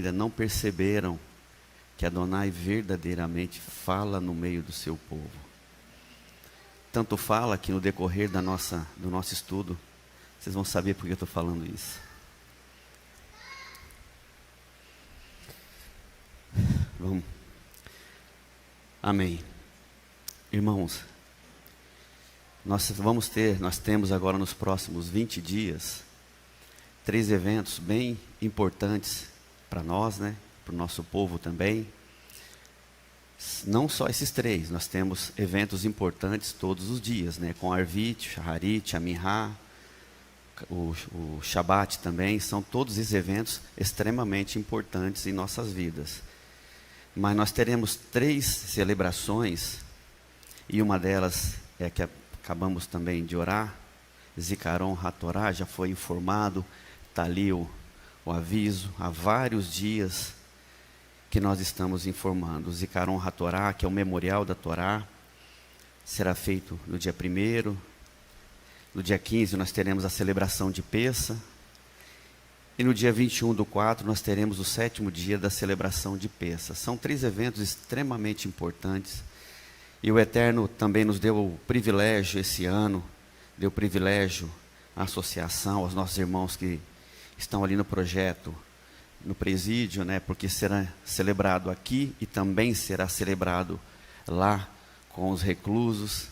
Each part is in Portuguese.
ainda não perceberam que Adonai verdadeiramente fala no meio do seu povo. Tanto fala que no decorrer do nosso estudo, vocês vão saber por que eu estou falando isso. Vamos. Amém. Irmãos, nós temos agora nos próximos 20 dias, 3 eventos bem importantes para nós, né? Para o nosso povo também. Não só esses 3, nós temos eventos importantes todos os dias, né? Com Arvit, Shaharit, Aminha, o Shabat também, são todos esses eventos extremamente importantes em nossas vidas. Mas nós teremos 3 celebrações, e uma delas é que acabamos também de orar, Zikaron HaTorah, já foi informado, está ali o aviso, há vários dias que nós estamos informando. O Zikaron HaTorah, que é o memorial da Torá, será feito no dia 1º, no dia 15 nós teremos a celebração de Pessa, e no dia 21/4 nós teremos o 7º dia da celebração de Pessa. São 3 eventos extremamente importantes, e o Eterno também nos deu o privilégio esse ano, deu privilégio à associação, aos nossos irmãos que estão ali no projeto, no presídio, né, porque será celebrado aqui e também será celebrado lá com os reclusos,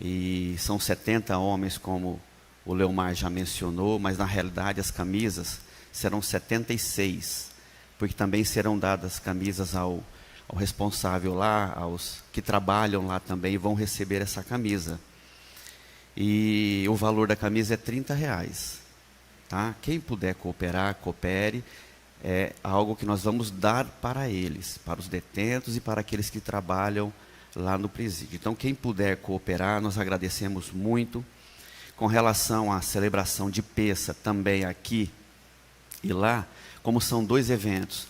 e são 70 homens, como o Leomar já mencionou, mas na realidade as camisas serão 76, porque também serão dadas camisas ao responsável lá, aos que trabalham lá também vão receber essa camisa. E o valor da camisa é R$30, tá? Quem puder cooperar, coopere. É algo que nós vamos dar para eles, para os detentos e para aqueles que trabalham lá no presídio. Então, quem puder cooperar, nós agradecemos muito. Com relação à celebração de Pessa, também aqui e lá, como são 2 eventos,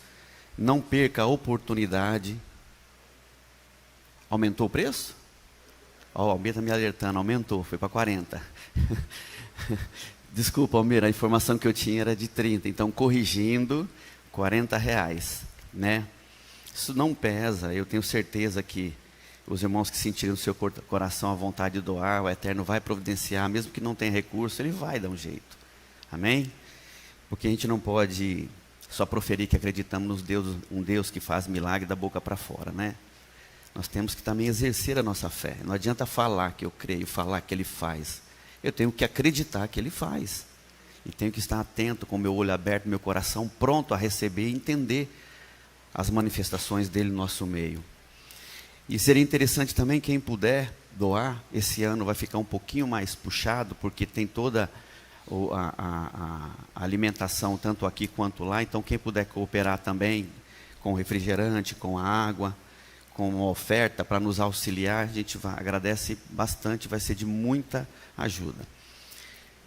não perca a oportunidade. Aumentou o preço? Ó, o Almir está me alertando, aumentou, foi para 40. Desculpa, Almir, a informação que eu tinha era de 30, então corrigindo, R$40, né? Isso não pesa, eu tenho certeza que os irmãos que sentirem no seu coração a vontade de doar, o Eterno vai providenciar, mesmo que não tenha recurso, Ele vai dar um jeito, amém? Porque a gente não pode só proferir que acreditamos um Deus que faz milagre da boca para fora, né? Nós temos que também exercer a nossa fé. Não adianta falar que eu creio, falar que Ele faz. Eu tenho que acreditar que Ele faz. E tenho que estar atento, com o meu olho aberto, meu coração pronto a receber e entender as manifestações dEle no nosso meio. E seria interessante também, quem puder doar, esse ano vai ficar um pouquinho mais puxado, porque tem toda a alimentação, tanto aqui quanto lá. Então, quem puder cooperar também com refrigerante, com a água, com uma oferta para nos auxiliar, a gente agradece bastante, vai ser de muita ajuda.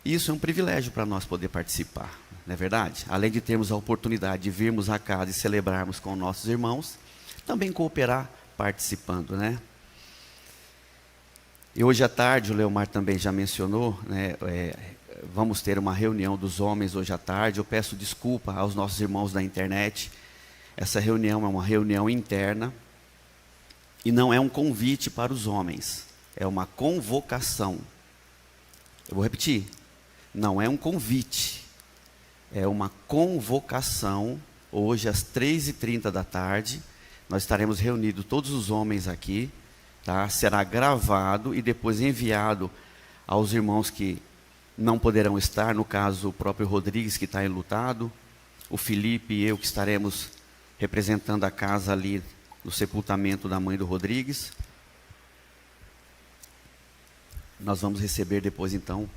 Isso é um privilégio para nós poder participar, não é verdade? Além de termos a oportunidade de virmos à casa e celebrarmos com nossos irmãos, também cooperar participando, né? E hoje à tarde, o Leomar também já mencionou, né, vamos ter uma reunião dos homens hoje à tarde. Eu peço desculpa aos nossos irmãos da internet. Essa reunião é uma reunião interna e não é um convite para os homens, é uma convocação. Eu vou repetir, não é um convite, é uma convocação. Hoje às 3h30 da tarde, nós estaremos reunidos todos os homens aqui, tá? Será gravado e depois enviado aos irmãos que não poderão estar, no caso o próprio Rodrigues, que está enlutado, o Felipe e eu, que estaremos representando a casa ali no sepultamento da mãe do Rodrigues. Nós vamos receber depois então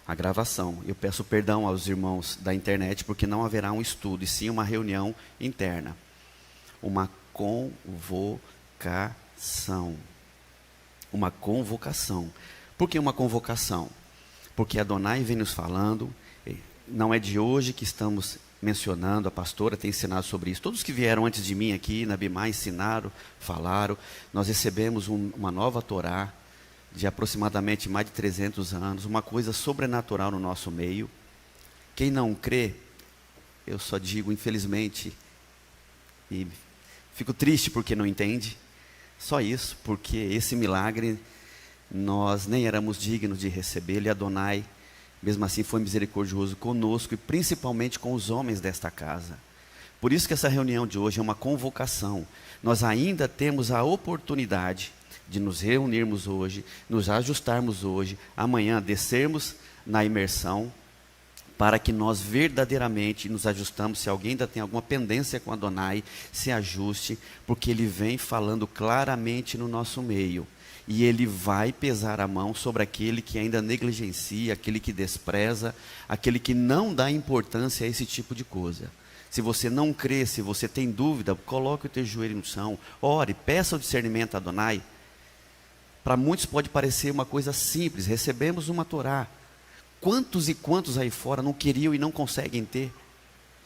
a gravação. Eu peço perdão aos irmãos da internet, porque não haverá um estudo, e sim uma reunião interna. Uma convocação. Uma convocação. Por que uma convocação? Porque Adonai vem nos falando, não é de hoje que estamos mencionando, a pastora tem ensinado sobre isso. Todos que vieram antes de mim aqui, na Bimá, ensinaram, falaram. Nós recebemos uma nova Torá, de aproximadamente mais de 300 anos, uma coisa sobrenatural no nosso meio. Quem não crê, eu só digo infelizmente, e fico triste porque não entende, só isso, porque esse milagre nós nem éramos dignos de recebê-lo, e Adonai, mesmo assim, foi misericordioso conosco e principalmente com os homens desta casa. Por isso que essa reunião de hoje é uma convocação. Nós ainda temos a oportunidade de nos reunirmos hoje, nos ajustarmos hoje, amanhã descermos na imersão, para que nós verdadeiramente nos ajustamos. Se alguém ainda tem alguma pendência com Adonai, se ajuste, porque Ele vem falando claramente no nosso meio. E Ele vai pesar a mão sobre aquele que ainda negligencia, aquele que despreza, aquele que não dá importância a esse tipo de coisa. Se você não crê, se você tem dúvida, coloque o teu joelho no chão, ore, peça o discernimento a Adonai. Para muitos pode parecer uma coisa simples, recebemos uma Torá. Quantos e quantos aí fora não queriam e não conseguem ter?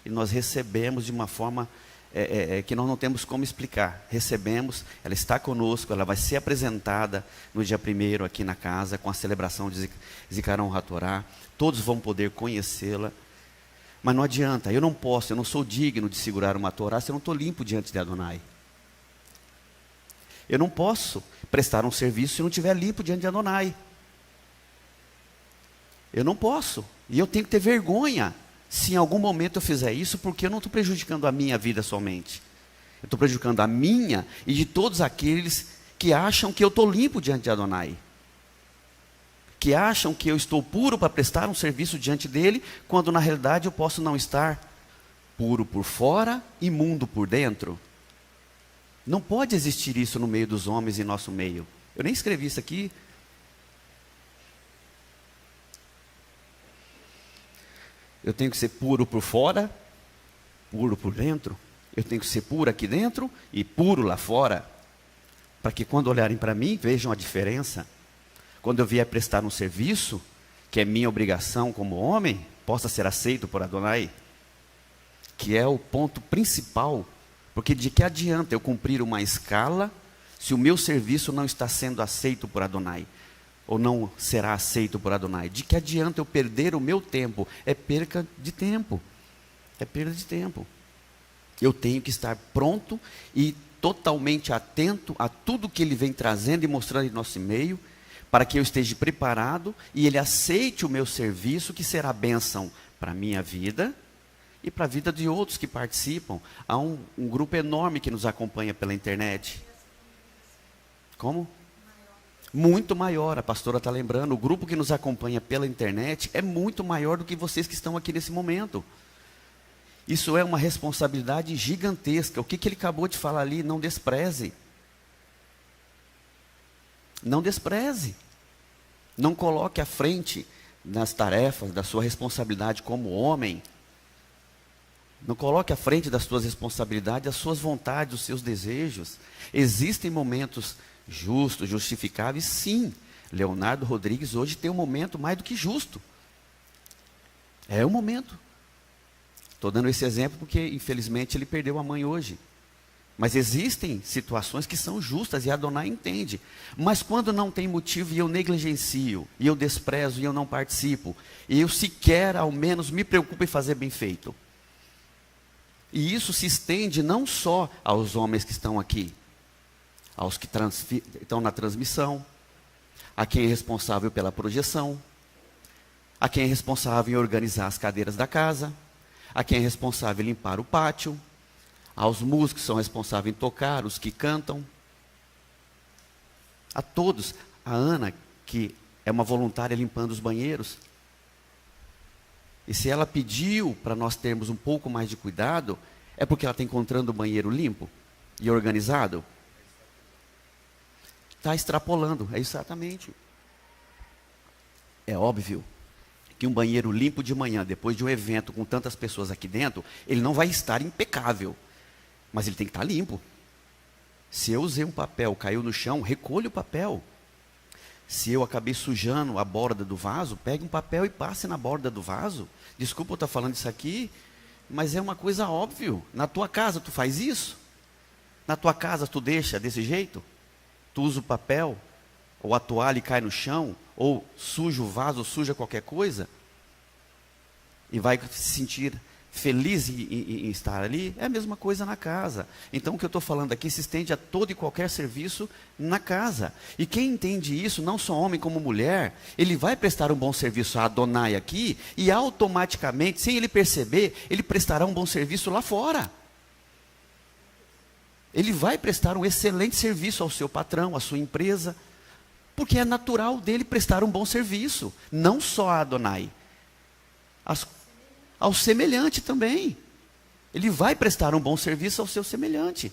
E nós recebemos de uma forma que nós não temos como explicar. Recebemos, ela está conosco, ela vai ser apresentada no dia 1º aqui na casa, com a celebração de Zikaron HaTorá. Todos vão poder conhecê-la. Mas não adianta, eu não sou digno de segurar uma Torá se eu não estou limpo diante de Adonai. Eu não posso prestar um serviço se eu não estiver limpo diante de Adonai. Eu não posso. E eu tenho que ter vergonha se em algum momento eu fizer isso, porque eu não estou prejudicando a minha vida somente. Eu estou prejudicando a minha e de todos aqueles que acham que eu estou limpo diante de Adonai. Que acham que eu estou puro para prestar um serviço diante dele, quando na realidade eu posso não estar puro por fora, imundo por dentro. Não pode existir isso no meio dos homens e nosso meio. Eu nem escrevi isso aqui. Eu tenho que ser puro por fora, puro por dentro. Eu tenho que ser puro aqui dentro e puro lá fora. Para que quando olharem para mim, vejam a diferença. Quando eu vier prestar um serviço, que é minha obrigação como homem, possa ser aceito por Adonai. Que é o ponto principal. Porque de que adianta eu cumprir uma escala, se o meu serviço não está sendo aceito por Adonai? Ou não será aceito por Adonai? De que adianta eu perder o meu tempo? É perca de tempo. É perda de tempo. Eu tenho que estar pronto e totalmente atento a tudo que Ele vem trazendo e mostrando em nosso meio, para que eu esteja preparado e Ele aceite o meu serviço, que será bênção para a minha vida e para a vida de outros que participam. Há um grupo enorme que nos acompanha pela internet. Como? Muito maior, a pastora está lembrando, o grupo que nos acompanha pela internet é muito maior do que vocês que estão aqui nesse momento. Isso é uma responsabilidade gigantesca. O que ele acabou de falar ali, não despreze. Não despreze. Não coloque à frente nas tarefas da sua responsabilidade como homem. Não coloque à frente das suas responsabilidades as suas vontades, os seus desejos. Existem momentos justos, justificáveis, sim. Leonardo Rodrigues hoje tem um momento mais do que justo. É um momento. Estou dando esse exemplo porque, infelizmente, ele perdeu a mãe hoje. Mas existem situações que são justas e a Adonai entende. Mas quando não tem motivo e eu negligencio, e eu desprezo e eu não participo, e eu sequer, ao menos, me preocupo em fazer bem feito. E isso se estende não só aos homens que estão aqui, aos que estão na transmissão, a quem é responsável pela projeção, a quem é responsável em organizar as cadeiras da casa, a quem é responsável em limpar o pátio, aos músicos que são responsáveis em tocar, os que cantam, a todos. A Ana, que é uma voluntária limpando os banheiros, e se ela pediu para nós termos um pouco mais de cuidado, é porque ela está encontrando o banheiro limpo e organizado? Está extrapolando, é exatamente. É óbvio que um banheiro limpo de manhã, depois de um evento com tantas pessoas aqui dentro, ele não vai estar impecável, mas ele tem que estar limpo. Se eu usei um papel, caiu no chão, recolha o papel. Se eu acabei sujando a borda do vaso, pegue um papel e passe na borda do vaso. Desculpa eu estar falando isso aqui, mas é uma coisa óbvia. Na tua casa tu faz isso? Na tua casa tu deixa desse jeito? Tu usa o papel, ou a toalha e cai no chão, ou suja o vaso, ou suja qualquer coisa, e vai se sentir feliz em estar ali, é a mesma coisa na casa. Então o que eu estou falando aqui se estende a todo e qualquer serviço na casa. E quem entende isso, não só homem como mulher, ele vai prestar um bom serviço a Adonai aqui, e automaticamente, sem ele perceber, ele prestará um bom serviço lá fora. Ele vai prestar um excelente serviço ao seu patrão, à sua empresa, porque é natural dele prestar um bom serviço, não só a Adonai, ao semelhante também. Ele vai prestar um bom serviço ao seu semelhante.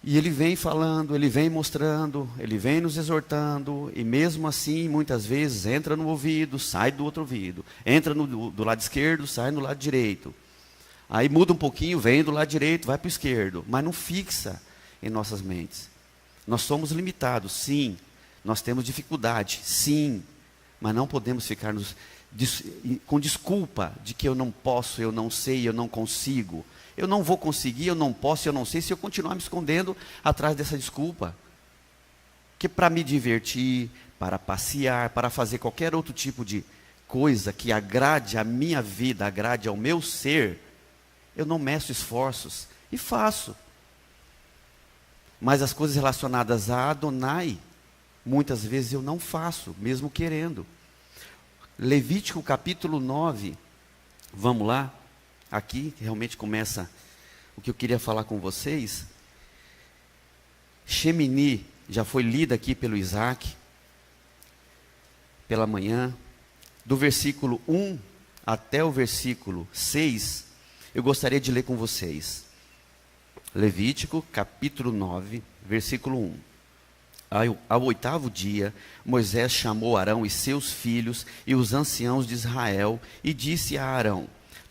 E ele vem falando, ele vem mostrando, ele vem nos exortando, e mesmo assim, muitas vezes, entra no ouvido, sai do outro ouvido. Entra do lado esquerdo, sai no lado direito. Aí muda um pouquinho, vem do lado direito, vai para o esquerdo. Mas não fixa em nossas mentes. Nós somos limitados, sim. Nós temos dificuldade, sim. Mas não podemos ficar com desculpa de que eu não posso, eu não sei, eu não consigo. Eu não vou conseguir, eu não posso, eu não sei, se eu continuar me escondendo atrás dessa desculpa. Que para me divertir, para passear, para fazer qualquer outro tipo de coisa que agrade a minha vida, agrade ao meu ser, eu não meço esforços e faço. Mas as coisas relacionadas a Adonai, muitas vezes eu não faço, mesmo querendo. Levítico capítulo 9, vamos lá, aqui realmente começa o que eu queria falar com vocês. Shemini já foi lida aqui pelo Isaac, pela manhã, do versículo 1 até o versículo 6, eu gostaria de ler com vocês. Levítico capítulo 9, versículo 1. Ao 8º dia, Moisés chamou Arão e seus filhos e os anciãos de Israel e disse a Arão: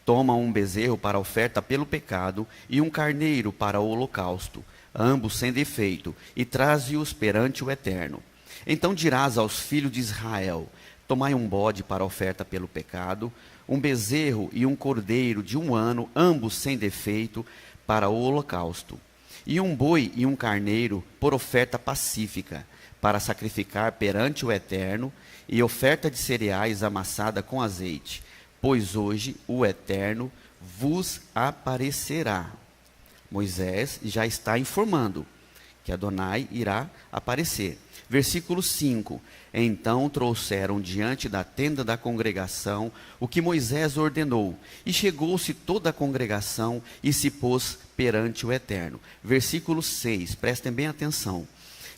toma um bezerro para oferta pelo pecado e um carneiro para o holocausto, ambos sem defeito, e traze-os perante o Eterno. Então dirás aos filhos de Israel: tomai um bode para oferta pelo pecado, um bezerro e um cordeiro de 1 ano, ambos sem defeito, para o holocausto, e um boi e um carneiro por oferta pacífica, para sacrificar perante o Eterno, e oferta de cereais amassada com azeite, pois hoje o Eterno vos aparecerá. Moisés já está informando que Adonai irá aparecer. Versículo 5. Então trouxeram diante da tenda da congregação o que Moisés ordenou, e chegou-se toda a congregação e se pôs perante o Eterno. Versículo 6, prestem bem atenção.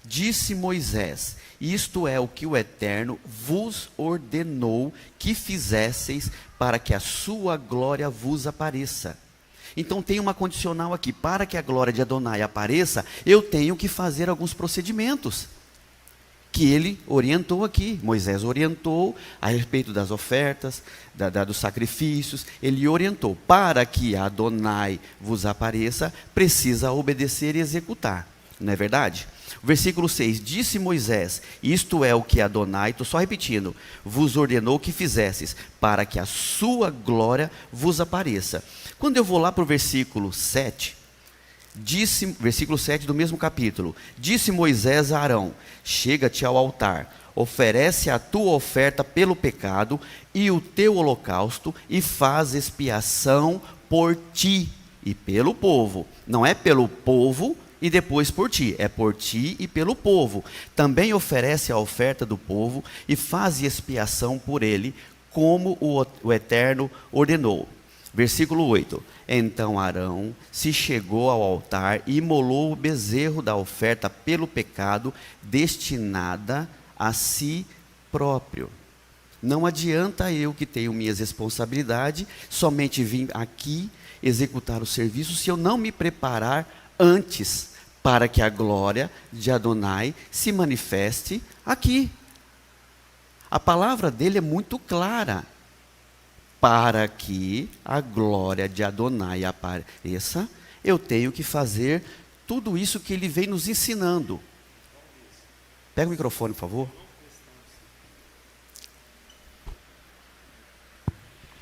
Disse Moisés: isto é o que o Eterno vos ordenou que fizesseis, para que a sua glória vos apareça. Então tem uma condicional aqui: para que a glória de Adonai apareça, eu tenho que fazer alguns procedimentos que ele orientou aqui. Moisés orientou a respeito das ofertas, dos sacrifícios. Ele orientou: para que Adonai vos apareça, precisa obedecer e executar. Não é verdade? Versículo 6, disse Moisés: isto é o que Adonai, estou só repetindo, vos ordenou que fizesses, para que a sua glória vos apareça. Quando eu vou lá para o versículo 7, versículo 7 do mesmo capítulo, disse Moisés a Arão: chega-te ao altar, oferece a tua oferta pelo pecado e o teu holocausto, e faz expiação por ti e pelo povo. Não é pelo povo e depois por ti, é por ti e pelo povo. Também oferece a oferta do povo e faz expiação por ele, como o Eterno ordenou. Versículo 8. Então Arão se chegou ao altar e imolou o bezerro da oferta pelo pecado, destinada a si próprio. Não adianta eu, que tenho minhas responsabilidades, somente vir aqui executar o serviço, se eu não me preparar antes, para que a glória de Adonai se manifeste aqui. A palavra dele é muito clara: para que a glória de Adonai apareça, eu tenho que fazer tudo isso que ele vem nos ensinando. Pega o microfone, por favor.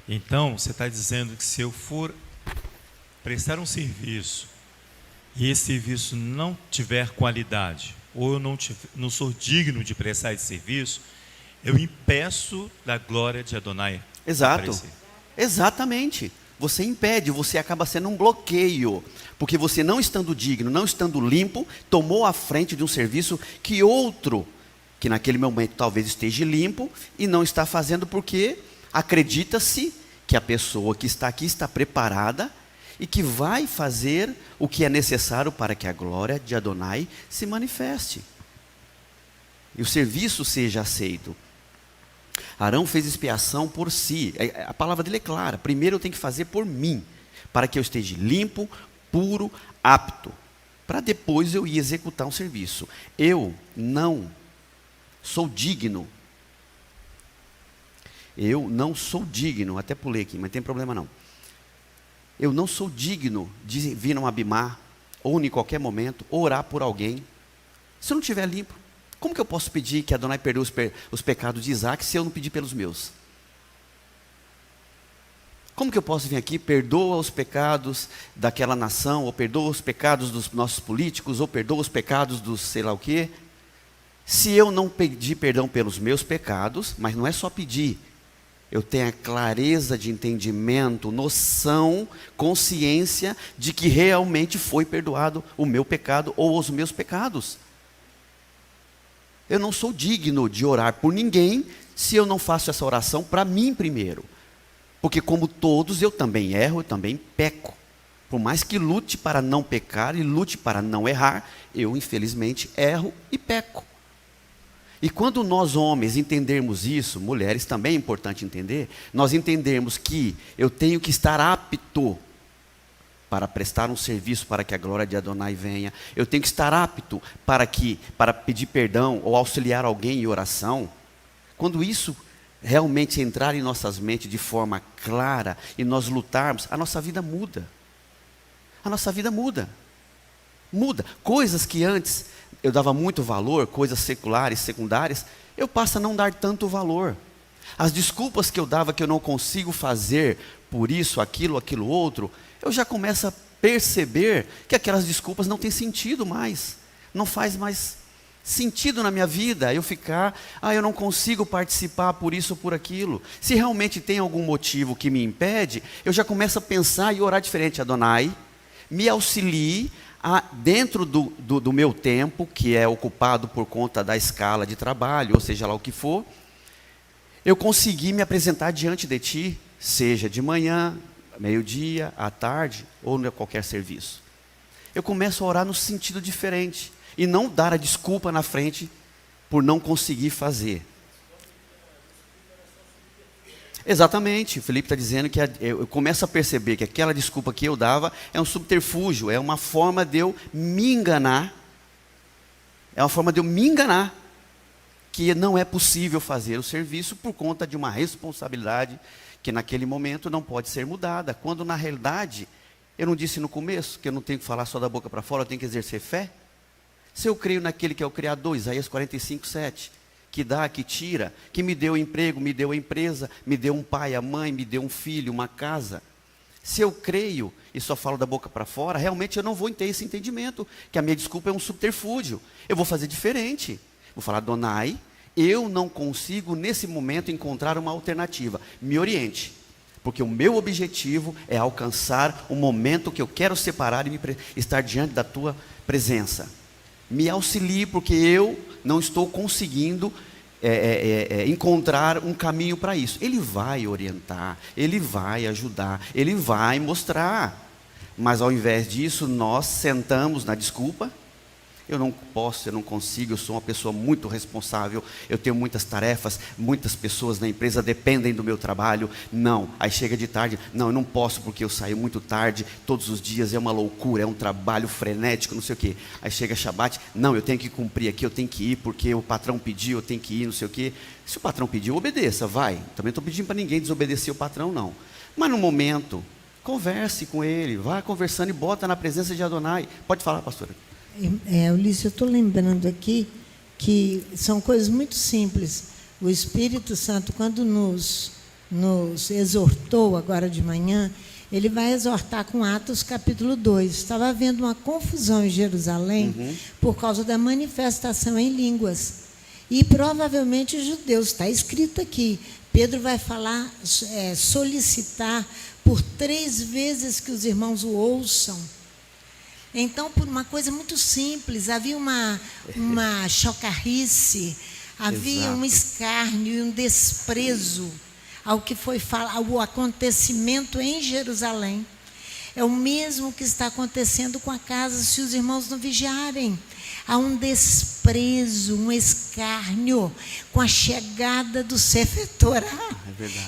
Então, você está dizendo que se eu for prestar um serviço e esse serviço não tiver qualidade, ou eu não sou digno de prestar esse serviço, eu impeço da glória de Adonai Exato. aparecer. Exatamente. Você impede, você acaba sendo um bloqueio. Porque você, não estando digno, não estando limpo, tomou a frente de um serviço que outro, que naquele momento talvez esteja limpo, e não está fazendo porque acredita-se que a pessoa que está aqui está preparada e que vai fazer o que é necessário para que a glória de Adonai se manifeste. E o serviço seja aceito. Arão fez expiação por si. A palavra dele é clara. Primeiro eu tenho que fazer por mim, para que eu esteja limpo, puro, apto, para depois eu ir executar um serviço. Eu não sou digno. Eu não sou digno, até pulei aqui, mas não tem problema não. Eu não sou digno de vir num Abimá, ou em qualquer momento, orar por alguém, se eu não estiver limpo. Como que eu posso pedir que Adonai perdoe os pecados de Isaac se eu não pedir pelos meus? Como que eu posso vir aqui, perdoa os pecados daquela nação, ou perdoa os pecados dos nossos políticos, ou perdoa os pecados dos sei lá o quê, se eu não pedir perdão pelos meus pecados? Mas não é só pedir, eu tenho a clareza de entendimento, noção, consciência de que realmente foi perdoado o meu pecado ou os meus pecados. Eu não sou digno de orar por ninguém se eu não faço essa oração para mim primeiro. Porque como todos, eu também erro, eu também peco. Por mais que lute para não pecar e lute para não errar, eu infelizmente erro e peco. E quando nós homens entendermos isso, mulheres também é importante entender, nós entendermos que eu tenho que estar apto para prestar um serviço para que a glória de Adonai venha. Eu tenho que estar apto para pedir perdão ou auxiliar alguém em oração. Quando isso realmente entrar em nossas mentes de forma clara e nós lutarmos, a nossa vida muda. A nossa vida muda. Muda. Coisas que antes eu dava muito valor, coisas seculares, secundárias, eu passo a não dar tanto valor. As desculpas que eu dava que eu não consigo fazer por isso, aquilo outro, eu já começo a perceber que aquelas desculpas não têm sentido mais. Não faz mais sentido na minha vida eu ficar, eu não consigo participar por isso ou por aquilo. Se realmente tem algum motivo que me impede, eu já começo a pensar e orar diferente. Adonai, me auxilie dentro do meu tempo, que é ocupado por conta da escala de trabalho, ou seja lá o que for, eu consegui me apresentar diante de Ti, seja de manhã, meio-dia, à tarde, ou em qualquer serviço. Eu começo a orar no sentido diferente, e não dar a desculpa na frente por não conseguir fazer. Exatamente, o Felipe está dizendo que eu começo a perceber que aquela desculpa que eu dava é um subterfúgio, é uma forma de eu me enganar, que não é possível fazer o serviço por conta de uma responsabilidade que naquele momento não pode ser mudada, quando na realidade, eu não disse no começo, que eu não tenho que falar só da boca para fora, eu tenho que exercer fé? Se eu creio naquele que é o Criador, Isaías 45:7, que dá, que tira, que me deu emprego, me deu a empresa, me deu um pai, a mãe, me deu um filho, uma casa. Se eu creio e só falo da boca para fora, realmente eu não vou ter esse entendimento, que a minha desculpa é um subterfúgio. Eu vou fazer diferente. Vou falar, Adonai, eu não consigo nesse momento encontrar uma alternativa. Me oriente, porque o meu objetivo é alcançar o momento que eu quero separar e estar diante da tua presença. Me auxilie, porque eu não estou conseguindo encontrar um caminho para isso. Ele vai orientar, ele vai ajudar, ele vai mostrar. Mas ao invés disso, nós sentamos na desculpa. Eu não posso, eu não consigo, eu sou uma pessoa muito responsável, eu tenho muitas tarefas, muitas pessoas na empresa dependem do meu trabalho. Não, aí chega de tarde, não, eu não posso porque eu saio muito tarde, todos os dias é uma loucura, é um trabalho frenético, não sei o quê. Aí chega Shabat, não, eu tenho que cumprir aqui, eu tenho que ir porque o patrão pediu, eu tenho que ir, não sei o quê. Se o patrão pediu, obedeça, vai. Também não estou pedindo para ninguém desobedecer o patrão, não. Mas no momento, converse com ele, vá conversando e bota na presença de Adonai. Pode falar, pastora. Ulisses, eu estou lembrando aqui que são coisas muito simples. O Espírito Santo, quando nos exortou agora de manhã, ele vai exortar com Atos capítulo 2. Estava havendo uma confusão em Jerusalém por causa da manifestação em línguas. E provavelmente os judeus, está escrito aqui, Pedro vai falar, solicitar por 3 vezes que os irmãos o ouçam. Então, por uma coisa muito simples, havia uma chocarrice, havia um escárnio e um desprezo ao que foi ao acontecimento em Jerusalém. É o mesmo que está acontecendo com a casa se os irmãos não vigiarem. Há um desprezo, um escárnio com a chegada do Sefer Torá.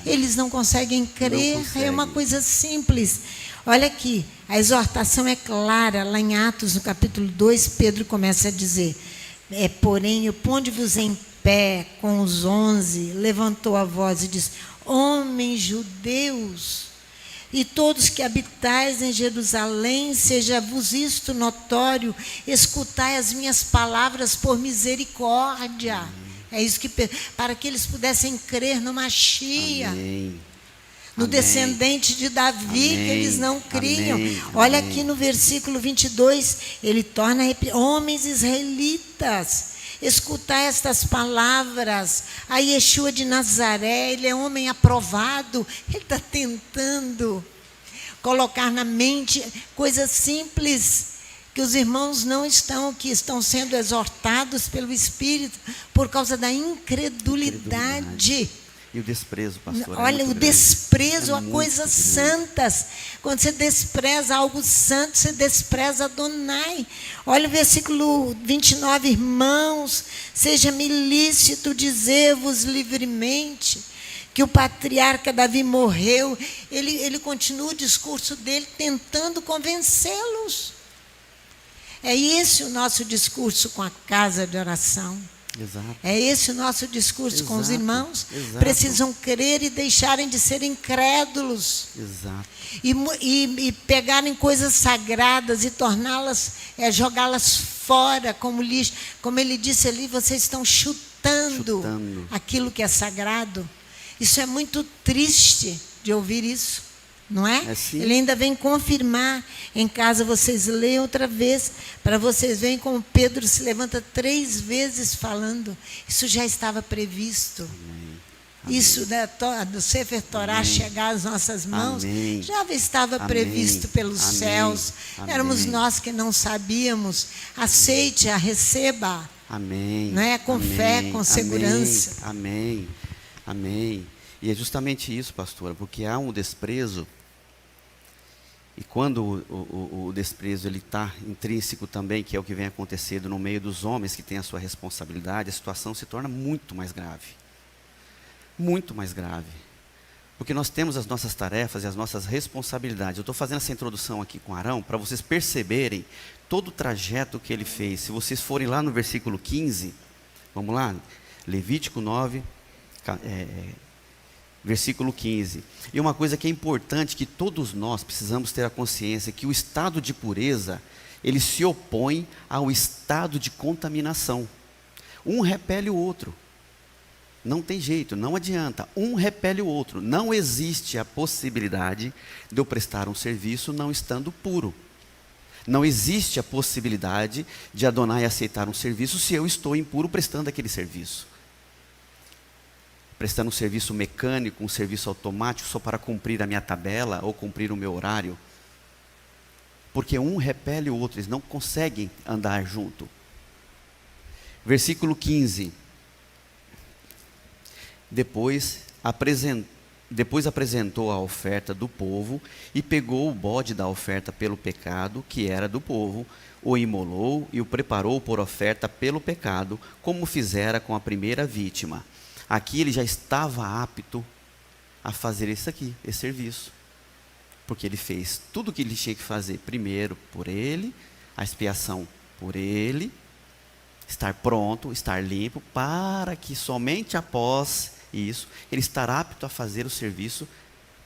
Eles não conseguem crer, é uma coisa simples. Olha aqui, a exortação é clara, lá em Atos, no capítulo 2, Pedro começa a dizer, porém, pondo-vos em pé com os 11, levantou a voz e disse, homens judeus, e todos que habitais em Jerusalém, seja-vos isto notório, escutai as minhas palavras por misericórdia. É isso que, para que eles pudessem crer no Mashiach. Amém. No descendente de Davi, que eles não criam. Olha aqui no versículo 22, ele torna, homens israelitas, escutai estas palavras, a Yeshua de Nazaré, ele é homem aprovado, ele está tentando colocar na mente coisas simples, que os irmãos não estão, que estão sendo exortados pelo Espírito, por causa da incredulidade. E o desprezo, pastor. Olha, o desprezo a coisas santas. Quando você despreza algo santo, você despreza Adonai. Olha o versículo 29, irmãos, seja-me lícito dizer-vos livremente que o patriarca Davi morreu. Ele continua o discurso dele tentando convencê-los. É esse o nosso discurso com a casa de oração. Exato. É esse o nosso discurso com os irmãos. Exato. Precisam crer e deixarem de ser incrédulos. Exato. E pegarem coisas sagradas e torná-las, jogá-las fora como lixo. Como ele disse ali, vocês estão chutando aquilo que é sagrado. Isso é muito triste de ouvir isso. Não é? Ele ainda vem confirmar. Em casa vocês leem outra vez, para vocês verem como Pedro se levanta 3 vezes falando. Isso já estava previsto. Amém. Isso do Sefer Torá chegar às nossas mãos, já estava previsto pelos céus. Éramos nós que não sabíamos. Aceite-a, receba. Amém. Não é? Com fé, com segurança. Amém. Amém. E é justamente isso, pastora, porque há um desprezo, e quando o desprezo está intrínseco também, que é o que vem acontecendo no meio dos homens que têm a sua responsabilidade, a situação se torna muito mais grave. Muito mais grave. Porque nós temos as nossas tarefas e as nossas responsabilidades. Eu estou fazendo essa introdução aqui com Arão, para vocês perceberem todo o trajeto que ele fez. Se vocês forem lá no versículo 15, vamos lá, Levítico 9, versículo 15. E uma coisa que é importante, que todos nós precisamos ter a consciência, que o estado de pureza, ele se opõe ao estado de contaminação. Um repele o outro. Não tem jeito, não adianta. Um repele o outro. Não existe a possibilidade de eu prestar um serviço não estando puro. Não existe a possibilidade de Adonai aceitar um serviço se eu estou impuro prestando aquele serviço. Prestando um serviço mecânico, um serviço automático, só para cumprir a minha tabela ou cumprir o meu horário. Porque um repele o outro, eles não conseguem andar junto. Versículo 15. Depois apresentou a oferta do povo e pegou o bode da oferta pelo pecado, que era do povo, o imolou e o preparou por oferta pelo pecado, como fizera com a primeira vítima. Aqui ele já estava apto a fazer isso aqui, esse serviço. Porque ele fez tudo o que ele tinha que fazer primeiro por ele, a expiação por ele, estar pronto, estar limpo, para que somente após isso, ele estará apto a fazer o serviço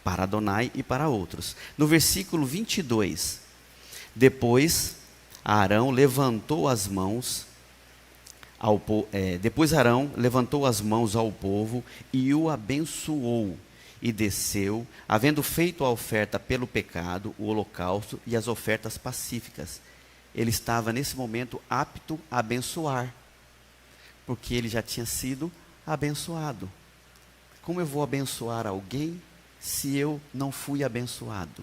para Adonai e para outros. No versículo 22, depois Arão levantou as mãos depois Arão levantou as mãos ao povo e o abençoou, e desceu, havendo feito a oferta pelo pecado, o holocausto e as ofertas pacíficas. Ele estava nesse momento apto a abençoar, porque ele já tinha sido abençoado. Como eu vou abençoar alguém se eu não fui abençoado?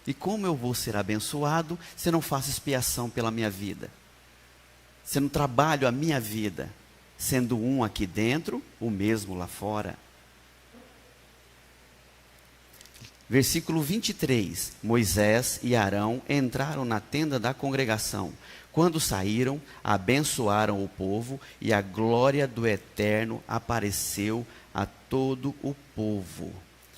E como eu vou ser abençoado se eu não faço expiação pela minha vida? Se eu não trabalho a minha vida, sendo um aqui dentro, o mesmo lá fora. Versículo 23, Moisés e Arão entraram na tenda da congregação. Quando saíram, abençoaram o povo e a glória do Eterno apareceu a todo o povo.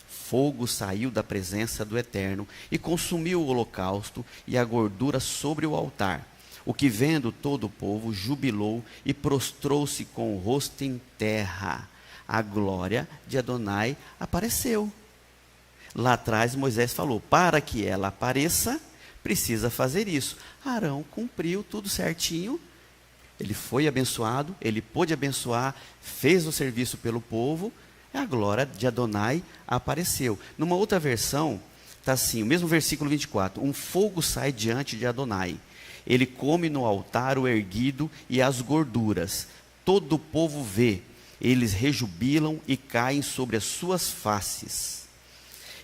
Fogo saiu da presença do Eterno e consumiu o holocausto e a gordura sobre o altar. O que vendo todo o povo jubilou e prostrou-se com o rosto em terra. A glória de Adonai apareceu. Lá atrás Moisés falou, para que ela apareça, precisa fazer isso. Arão cumpriu tudo certinho, ele foi abençoado, ele pôde abençoar, fez o serviço pelo povo, e a glória de Adonai apareceu. Numa outra versão, está assim, o mesmo versículo 24, um fogo sai diante de Adonai, ele come no altar o erguido e as gorduras, todo o povo vê, eles rejubilam e caem sobre as suas faces.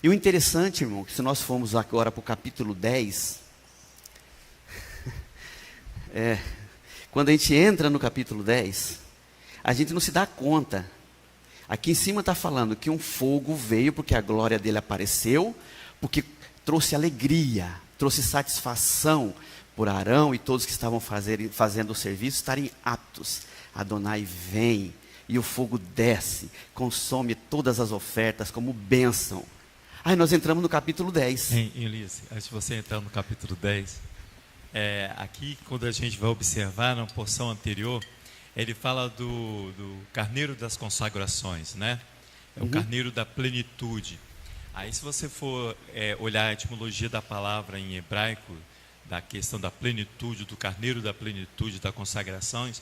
E o interessante, irmão, que se nós formos agora para o capítulo 10, quando a gente entra no capítulo 10, a gente não se dá conta. Aqui em cima está falando que um fogo veio porque a glória dele apareceu, porque trouxe alegria, trouxe satisfação por Arão e todos que estavam fazendo o serviço estarem aptos. Adonai vem e o fogo desce, consome todas as ofertas como bênção. Aí nós entramos no capítulo 10. Elias, antes de você entrar no capítulo 10, aqui quando a gente vai observar na porção anterior, ele fala do carneiro das consagrações, né? É o carneiro da plenitude. Aí se você for olhar a etimologia da palavra em hebraico, da questão da plenitude, do carneiro da plenitude, das consagrações,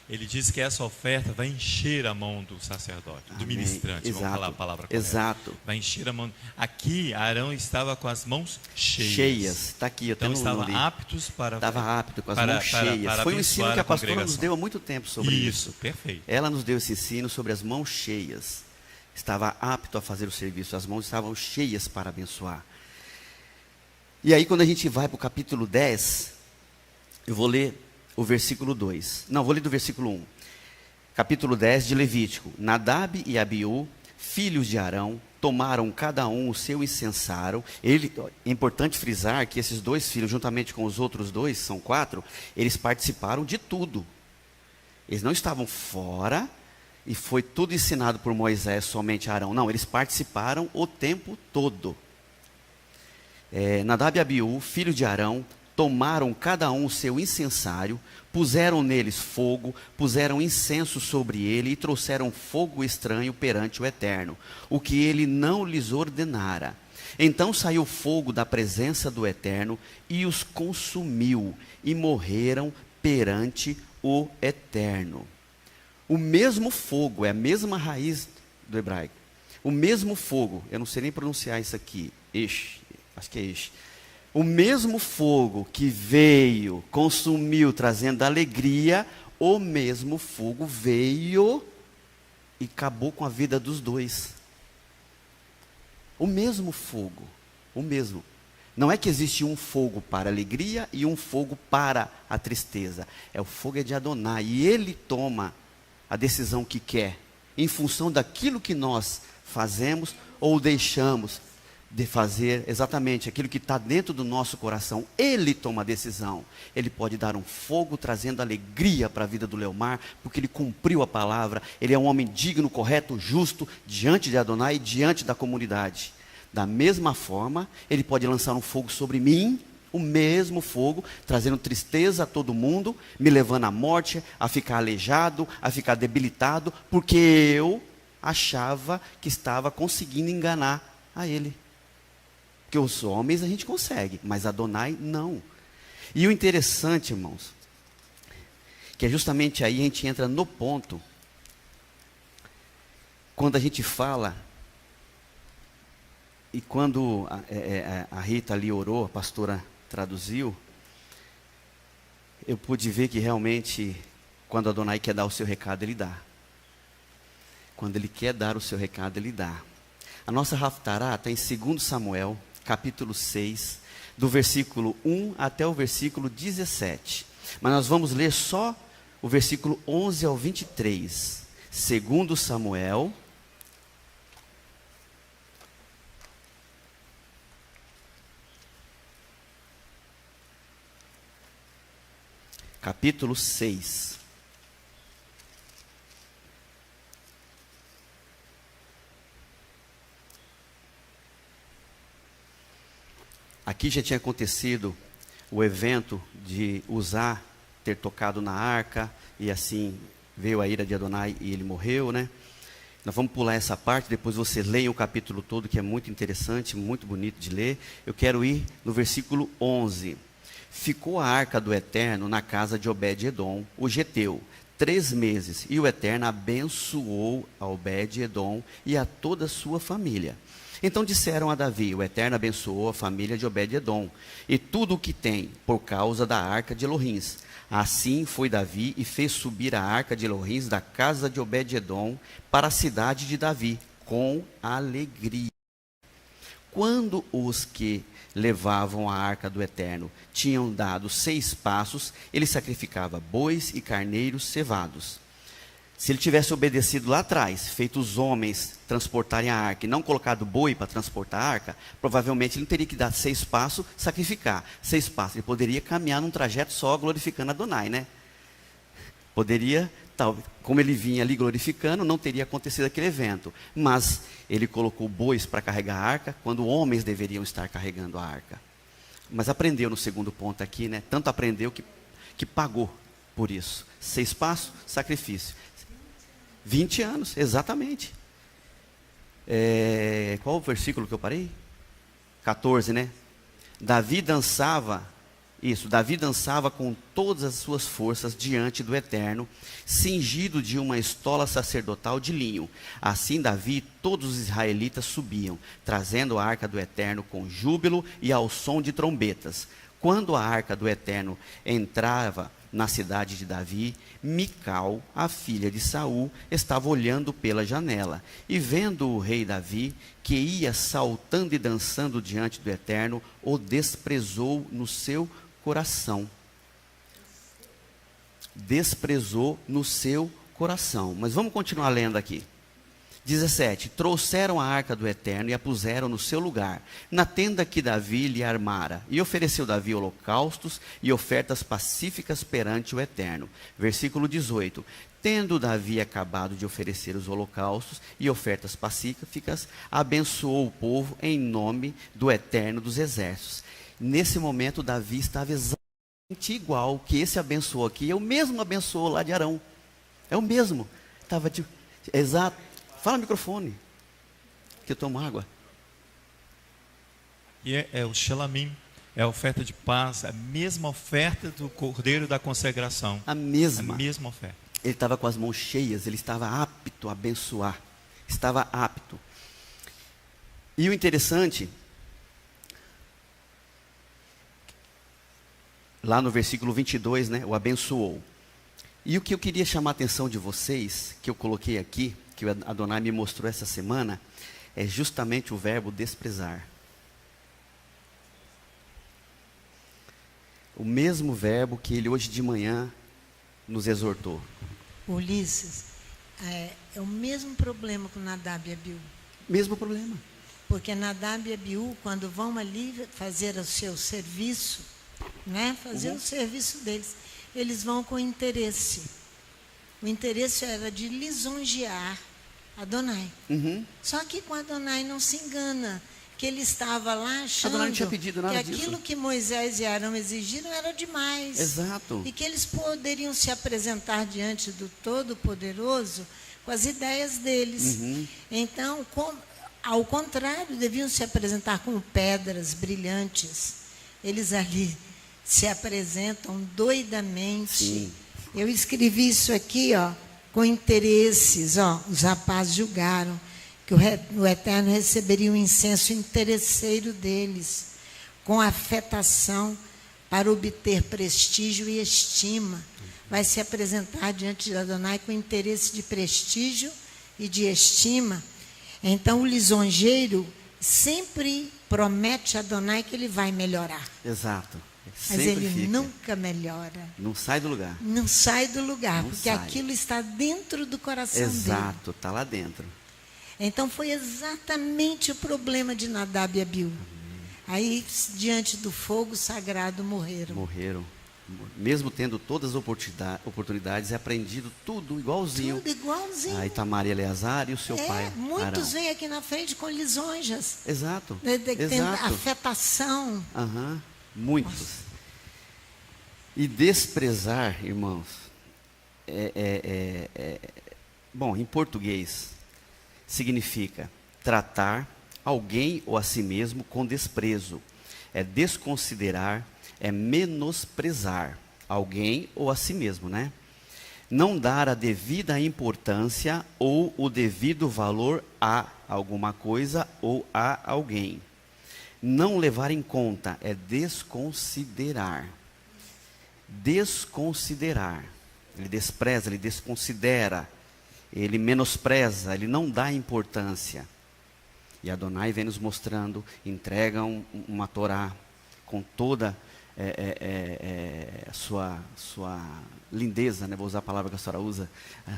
ele diz que essa oferta vai encher a mão do sacerdote, do ministrante. Exato. Vamos falar a palavra correta. Exato. Vai encher a mão. Aqui, Arão estava com as mãos cheias. Está aqui, eu então tenho estavam aptos para... Estava apto, com as mãos cheias. Foi um ensino que a pastora nos deu há muito tempo sobre isso. Isso, perfeito. Ela nos deu esse ensino sobre as mãos cheias. Estava apto a fazer o serviço, as mãos estavam cheias para abençoar. E aí, quando a gente vai para o capítulo 10, eu vou ler o versículo 2. Não, vou ler do versículo 1. Capítulo 10 de Levítico. Nadab e Abiú, filhos de Arão, tomaram cada um o seu incensário. É importante frisar que esses dois filhos, juntamente com os outros dois, são 4, eles participaram de tudo. Eles não estavam fora e foi tudo ensinado por Moisés, somente Arão. Não, eles participaram o tempo todo. Nadab e Abiú, filhos de Arão, tomaram cada um o seu incensário, puseram neles fogo, puseram incenso sobre ele e trouxeram fogo estranho perante o Eterno, o que ele não lhes ordenara. Então saiu fogo da presença do Eterno e os consumiu, e morreram perante o Eterno. O mesmo fogo, é a mesma raiz do hebraico. O mesmo fogo, eu não sei nem pronunciar isso aqui, acho que é Esh. O mesmo fogo que veio, consumiu, trazendo alegria, o mesmo fogo veio e acabou com a vida dos dois. O mesmo fogo, o mesmo. Não é que existe um fogo para a alegria e um fogo para a tristeza. O fogo é de Adonai e ele toma a decisão que quer, em função daquilo que nós fazemos ou deixamos de fazer exatamente aquilo que está dentro do nosso coração. Ele toma a decisão. Ele pode dar um fogo trazendo alegria para a vida do Leomar, porque ele cumpriu a palavra. Ele é um homem digno, correto, justo, diante de Adonai e diante da comunidade. Da mesma forma, ele pode lançar um fogo sobre mim, o mesmo fogo, trazendo tristeza a todo mundo, me levando à morte, a ficar aleijado, a ficar debilitado, porque eu achava que estava conseguindo enganar a ele. Porque os homens a gente consegue, mas Adonai não. E o interessante, irmãos, que é justamente aí a gente entra no ponto, quando a gente fala, e quando a Rita ali orou, a pastora traduziu, eu pude ver que realmente, quando Adonai quer dar o seu recado, ele dá. Quando Ele quer dar o seu recado, Ele dá. A nossa Haftará está em 2 Samuel, capítulo 6, do versículo 1 até o versículo 17. Mas nós vamos ler só o versículo 11 ao 23. 2 Samuel, capítulo 6. Aqui já tinha acontecido o evento de Uzá ter tocado na arca, e assim veio a ira de Adonai e ele morreu, né? Nós vamos pular essa parte, depois você leia o capítulo todo, que é muito interessante, muito bonito de ler. Eu quero ir no versículo 11. Ficou a arca do Eterno na casa de Obed-edom, o geteu, 3 meses, e o Eterno abençoou a Obed-edom e a toda a sua família. Então disseram a Davi: o Eterno abençoou a família de Obed-edom e tudo o que tem, por causa da arca de Elohim. Assim foi Davi e fez subir a arca de Elohim da casa de Obed-edom para a cidade de Davi, com alegria. Quando os que levavam a arca do Eterno tinham dado 6 passos, ele sacrificava bois e carneiros cevados. Se ele tivesse obedecido lá atrás, feito os homens transportarem a arca e não colocado boi para transportar a arca, provavelmente ele não teria que dar 6 passos, sacrificar 6 passos. Ele poderia caminhar num trajeto só glorificando Adonai, né? Poderia, tal, como ele vinha ali glorificando, não teria acontecido aquele evento. Mas ele colocou bois para carregar a arca, quando homens deveriam estar carregando a arca. Mas aprendeu no segundo ponto aqui, né? Tanto aprendeu que pagou por isso. 6 passos, sacrifício. 20 anos, exatamente. Qual o versículo que eu parei? 14, né? Davi dançava com todas as suas forças diante do Eterno, cingido de uma estola sacerdotal de linho. Assim Davi e todos os israelitas subiam, trazendo a arca do Eterno com júbilo e ao som de trombetas. Quando a arca do Eterno entrava na cidade de Davi, Mical, a filha de Saul, estava olhando pela janela. E vendo o rei Davi, que ia saltando e dançando diante do Eterno, o desprezou no seu coração. Desprezou no seu coração. Mas vamos continuar lendo aqui. 17. Trouxeram a arca do Eterno e a puseram no seu lugar, na tenda que Davi lhe armara. E ofereceu Davi holocaustos e ofertas pacíficas perante o Eterno. Versículo 18. Tendo Davi acabado de oferecer os holocaustos e ofertas pacíficas, abençoou o povo em nome do Eterno dos Exércitos. Nesse momento, Davi estava exatamente igual que esse abençoou aqui. É o mesmo abençoou lá de Arão. É o mesmo. Estava exato. Fala no microfone, que eu tomo água. E é o Shelamim, é a oferta de paz, a mesma oferta do Cordeiro da Consagração. A mesma oferta. Ele estava com as mãos cheias, ele estava apto a abençoar. Estava apto. E o interessante, lá no versículo 22, né, o abençoou. E o que eu queria chamar a atenção de vocês, que eu coloquei aqui, que o Adonai me mostrou essa semana, é justamente o verbo desprezar. O mesmo verbo que ele hoje de manhã nos exortou. Ulisses, é o mesmo problema com Nadab e Abiú. Mesmo problema. Porque Nadab e Abiú, quando vão ali fazer o seu serviço, né, fazer o serviço deles, eles vão com interesse. O interesse era de lisonjear Adonai. Só que com Adonai não se engana, que ele estava lá achando Adonai não tinha pedido nada que aquilo disso. que Moisés e Arão exigiram era demais. Exato. E que eles poderiam se apresentar diante do Todo-Poderoso com as ideias deles. Então, ao contrário, deviam se apresentar com pedras brilhantes. Eles ali se apresentam doidamente. Sim. Eu escrevi isso aqui, ó, com interesses. Ó, os rapazes julgaram que o Eterno receberia um incenso interesseiro deles, com afetação para obter prestígio e estima. Vai se apresentar diante de Adonai com interesse de prestígio e de estima. Então, o lisonjeiro sempre promete a Adonai que ele vai melhorar. Exato. Mas Sempre ele fica. nunca melhora. Não sai do lugar. Não sai do lugar, Não porque sai. aquilo está dentro do coração dele. Exato, está lá dentro. Então, foi exatamente o problema de Nadab e Abiú. Aí, diante do fogo sagrado, morreram. Morreram. Mesmo tendo todas as oportunidades, é aprendido tudo igualzinho. Tudo igualzinho. Aí está Maria Eleazar e o seu pai, muitos Arão. vêm aqui na frente com lisonjas. Exato. Tem Exato. afetação. Aham, muitos. E desprezar, irmãos, bom, em português, significa tratar alguém ou a si mesmo com desprezo. É desconsiderar, é menosprezar alguém ou a si mesmo, né? Não dar a devida importância ou o devido valor a alguma coisa ou a alguém. Não levar em conta é desconsiderar. Desconsiderar. Ele despreza, ele desconsidera, ele menospreza, ele não dá importância. E Adonai vem nos mostrando, entrega uma Torá com toda sua lindeza, né? Vou usar a palavra que a senhora usa,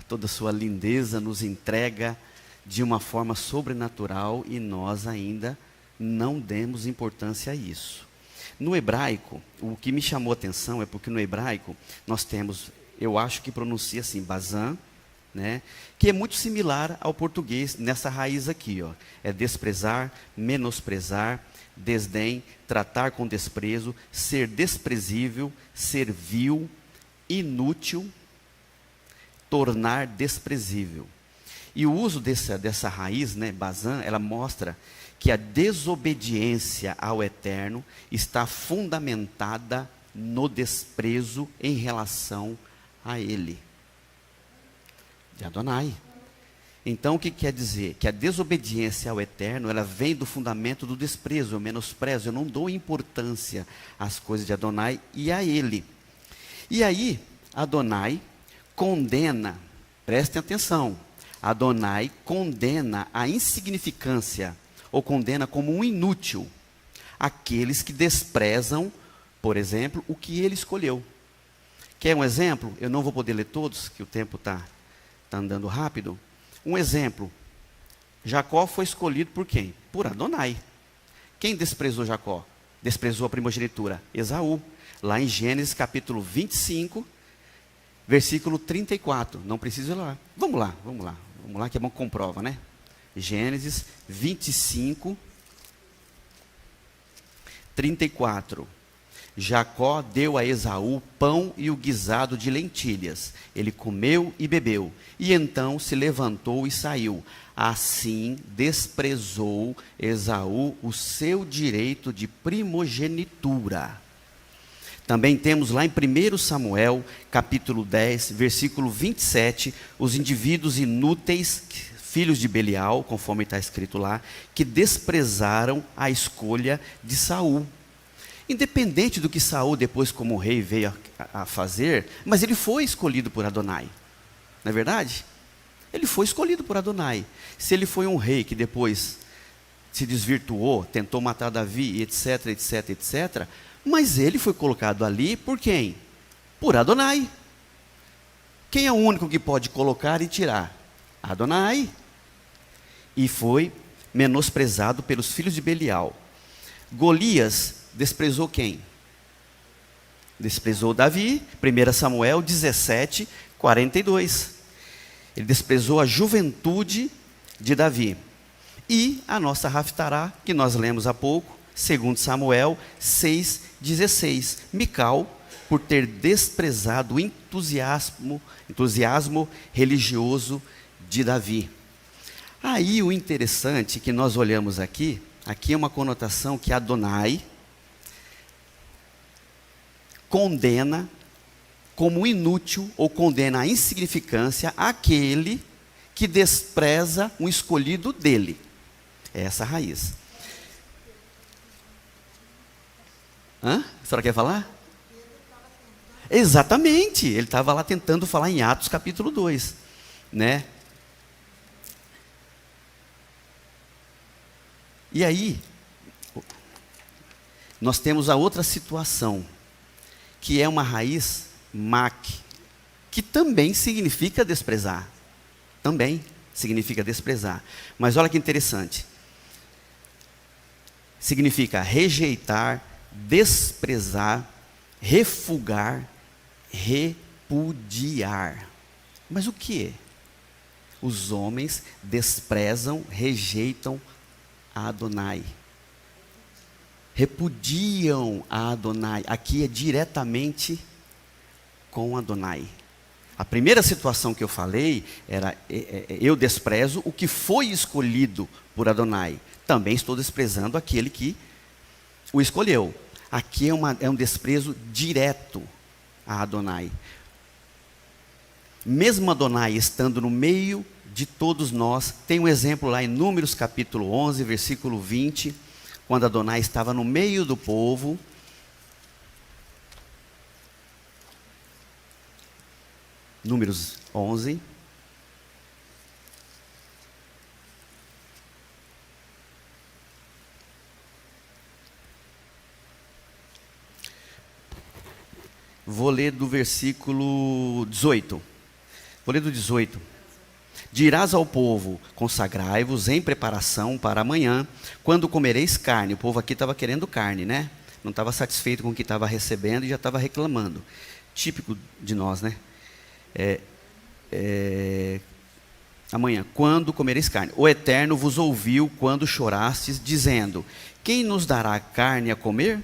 toda a sua lindeza nos entrega de uma forma sobrenatural e nós ainda não demos importância a isso. No hebraico, o que me chamou a atenção é porque no hebraico nós temos, eu acho que pronuncia assim, Bazan, né? Que é muito similar ao português nessa raiz aqui, ó. É desprezar, menosprezar, desdém, tratar com desprezo, ser desprezível, ser vil, inútil, tornar desprezível. E o uso dessa raiz, né, Bazan, ela mostra que a desobediência ao Eterno está fundamentada no desprezo em relação a Ele, de Adonai. Então, o que quer dizer? Que a desobediência ao Eterno, ela vem do fundamento do desprezo, eu menosprezo, eu não dou importância às coisas de Adonai e a Ele. E aí, Adonai condena, prestem atenção, Adonai condena a insignificância, ou condena como um inútil, aqueles que desprezam, por exemplo, o que ele escolheu. Quer um exemplo? Eu não vou poder ler todos, que o tempo está andando rápido. Um exemplo, Jacó foi escolhido por quem? Por Adonai. Quem desprezou Jacó? Desprezou a primogenitura? Esaú. Lá em Gênesis capítulo 25, versículo 34. Não preciso ir lá. Vamos lá, que é bom que comprova, né? Gênesis 25, 34. Jacó deu a Esaú pão e o guisado de lentilhas. Ele comeu e bebeu. E então se levantou e saiu. Assim desprezou Esaú o seu direito de primogenitura. Também temos lá em 1 Samuel, capítulo 10, versículo 27, os indivíduos inúteis, filhos de Belial, conforme está escrito lá, que desprezaram a escolha de Saul. Independente do que Saul depois como rei veio a fazer, mas ele foi escolhido por Adonai. Não é verdade? Ele foi escolhido por Adonai. Se ele foi um rei que depois se desvirtuou, tentou matar Davi, etc, etc, etc, mas ele foi colocado ali por quem? Por Adonai. Quem é o único que pode colocar e tirar? Adonai. E foi menosprezado pelos filhos de Belial. Golias desprezou quem? Desprezou Davi, 1 Samuel 17, 42. Ele desprezou a juventude de Davi. E a nossa Raftará, que nós lemos há pouco, 2 Samuel 6, 16. Mical, por ter desprezado o entusiasmo religioso de Davi. Aí o interessante que nós olhamos aqui é uma conotação que Adonai condena como inútil ou condena a insignificância aquele que despreza um escolhido dele. É essa a raiz. A senhora quer falar? Exatamente, ele estava lá tentando falar em Atos capítulo 2, né? E aí, nós temos a outra situação, que é uma raiz mak, que também significa desprezar. Também significa desprezar. Mas olha que interessante. Significa rejeitar, desprezar, refugar, repudiar. Mas o que é? Os homens desprezam, rejeitam a Adonai. Repudiam a Adonai. Aqui é diretamente com Adonai. A primeira situação que eu falei era eu desprezo o que foi escolhido por Adonai. Também estou desprezando aquele que o escolheu. Aqui é um desprezo direto a Adonai. Mesmo Adonai estando no meio de todos nós, tem um exemplo lá em Números capítulo 11, versículo 20, quando Adonai estava no meio do povo. Números 11. Vou ler do versículo 18. Vou ler do 18. Dirás ao povo, consagrai-vos em preparação para amanhã, quando comereis carne. O povo aqui estava querendo carne, né? Não estava satisfeito com o que estava recebendo e já estava reclamando. Típico de nós, né? Amanhã, quando comereis carne. O Eterno vos ouviu quando chorastes, dizendo: quem nos dará carne a comer?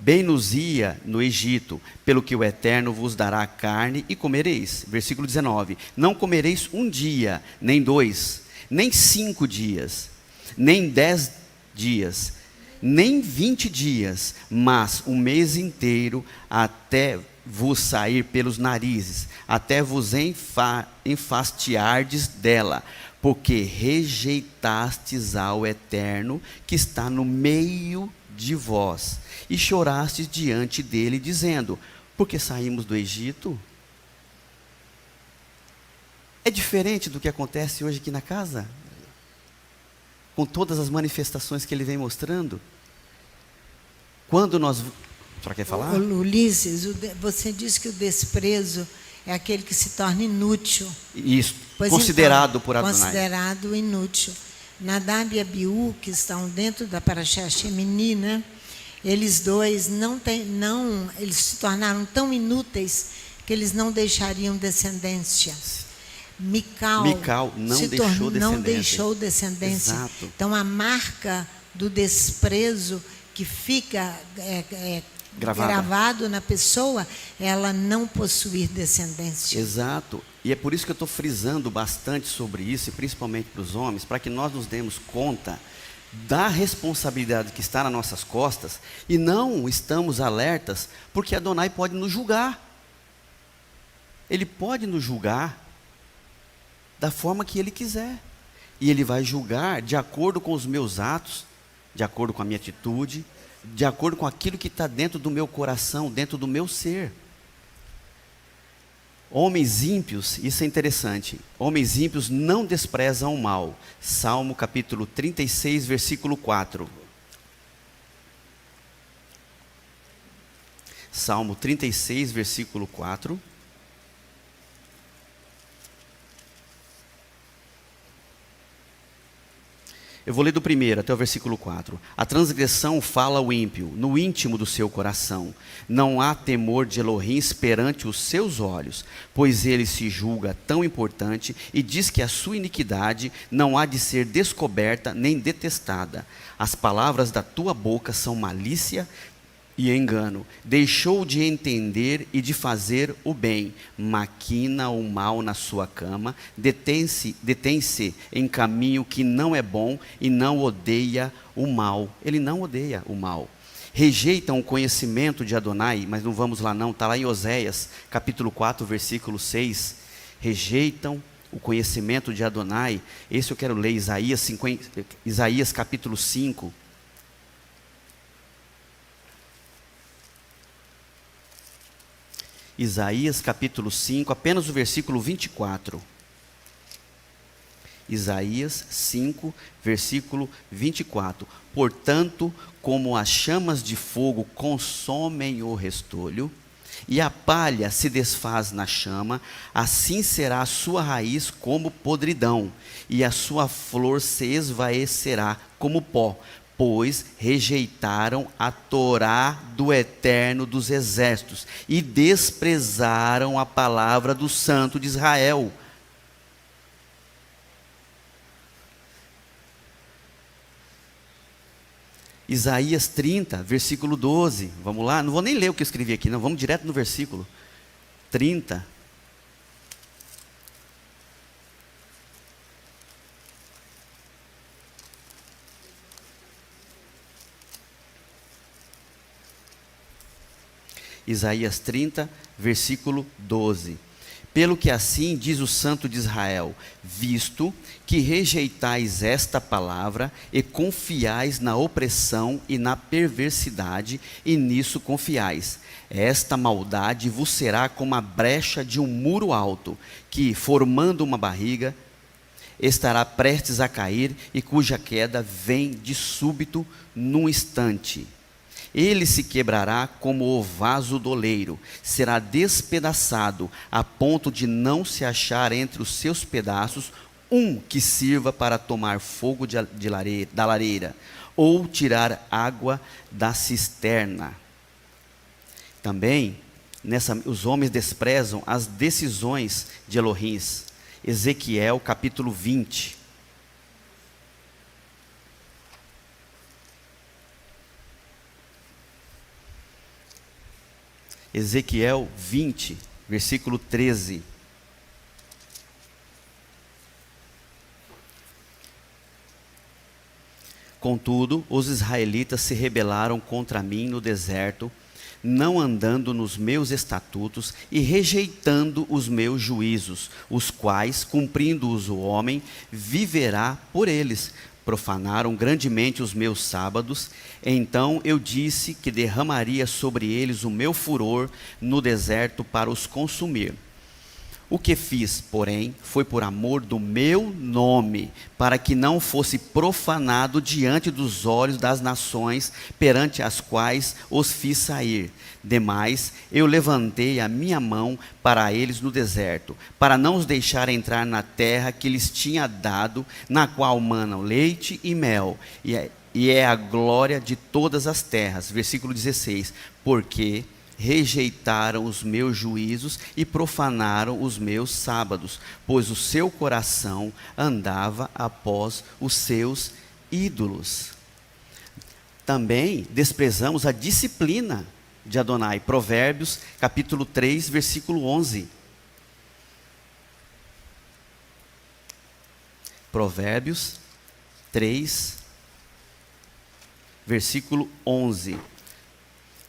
Bem nos ia no Egito, pelo que o Eterno vos dará carne e comereis. Versículo 19. Não comereis um dia, nem 2, nem 5 dias, nem 10 dias, nem 20 dias, mas um mês inteiro, até vos sair pelos narizes, até vos enfastiardes dela, porque rejeitastes ao Eterno, que está no meio de vós, e chorastes diante dele, dizendo: porque saímos do Egito? É diferente do que acontece hoje aqui na casa, com todas as manifestações que ele vem mostrando. Quando nós... Só quer falar? Ulisses, você disse que o desprezo é aquele que se torna inútil. Isso, Pois considerado então, por Adonai. Considerado inútil. Nadab e Abiú, que estão dentro da Parashá Shemini, né? Eles dois eles se tornaram tão inúteis que eles não deixariam descendência. Mical não deixou descendência. Exato. Então a marca do desprezo que fica gravado na pessoa, ela não possuir descendência. Exato. E é por isso que eu estou frisando bastante sobre isso, e principalmente para os homens, para que nós nos demos conta da responsabilidade que está nas nossas costas, e não estamos alertas, porque Adonai pode nos julgar. Ele pode nos julgar da forma que Ele quiser. E Ele vai julgar de acordo com os meus atos, de acordo com a minha atitude, de acordo com aquilo que está dentro do meu coração, dentro do meu ser. Homens ímpios, isso é interessante, homens ímpios não desprezam o mal. Salmo capítulo 36, versículo 4. Salmo 36, versículo 4. Eu vou ler do primeiro até o versículo 4. A transgressão fala ao ímpio, no íntimo do seu coração. Não há temor de Elohim perante os seus olhos, pois ele se julga tão importante e diz que a sua iniquidade não há de ser descoberta nem detestada. As palavras da tua boca são malícia e engano. Deixou de entender e de fazer o bem, maquina o mal na sua cama, detém-se em caminho que não é bom e não odeia o mal. Ele não odeia o mal. Rejeitam o conhecimento de Adonai, mas não vamos lá não, está lá em Oséias, capítulo 4, versículo 6. Rejeitam o conhecimento de Adonai. Esse eu quero ler, Isaías capítulo 5. Isaías capítulo 5, apenas o versículo 24. Isaías 5, versículo 24. Portanto, como as chamas de fogo consomem o restolho, e a palha se desfaz na chama, assim será a sua raiz como podridão, e a sua flor se esvaecerá como pó, pois rejeitaram a Torá do Eterno dos Exércitos, e desprezaram a palavra do Santo de Israel. Isaías 30, versículo 12. Vamos lá? Não vou nem ler o que eu escrevi aqui, não. Vamos direto no versículo 30. Isaías 30, versículo 12. Pelo que assim diz o Santo de Israel: visto que rejeitais esta palavra e confiais na opressão e na perversidade, e nisso confiais, esta maldade vos será como a brecha de um muro alto, que, formando uma barriga, estará prestes a cair, e cuja queda vem de súbito num instante. Ele se quebrará como o vaso do oleiro, será despedaçado, a ponto de não se achar entre os seus pedaços um que sirva para tomar fogo da lareira, ou tirar água da cisterna. Também, os homens desprezam as decisões de Elohim. Ezequiel capítulo 20. Ezequiel 20, versículo 13. Contudo, os israelitas se rebelaram contra mim no deserto, não andando nos meus estatutos e rejeitando os meus juízos, os quais, cumprindo-os o homem, viverá por eles. Profanaram grandemente os meus sábados, então eu disse que derramaria sobre eles o meu furor no deserto para os consumir. O que fiz, porém, foi por amor do meu nome, para que não fosse profanado diante dos olhos das nações perante as quais os fiz sair. Demais, eu levantei a minha mão para eles no deserto, para não os deixar entrar na terra que lhes tinha dado, na qual manam leite e mel, e é a glória de todas as terras. Versículo 16, porque rejeitaram os meus juízos e profanaram os meus sábados, pois o seu coração andava após os seus ídolos. Também desprezamos a disciplina de Adonai. Provérbios capítulo 3, versículo 11. Provérbios 3, versículo 11.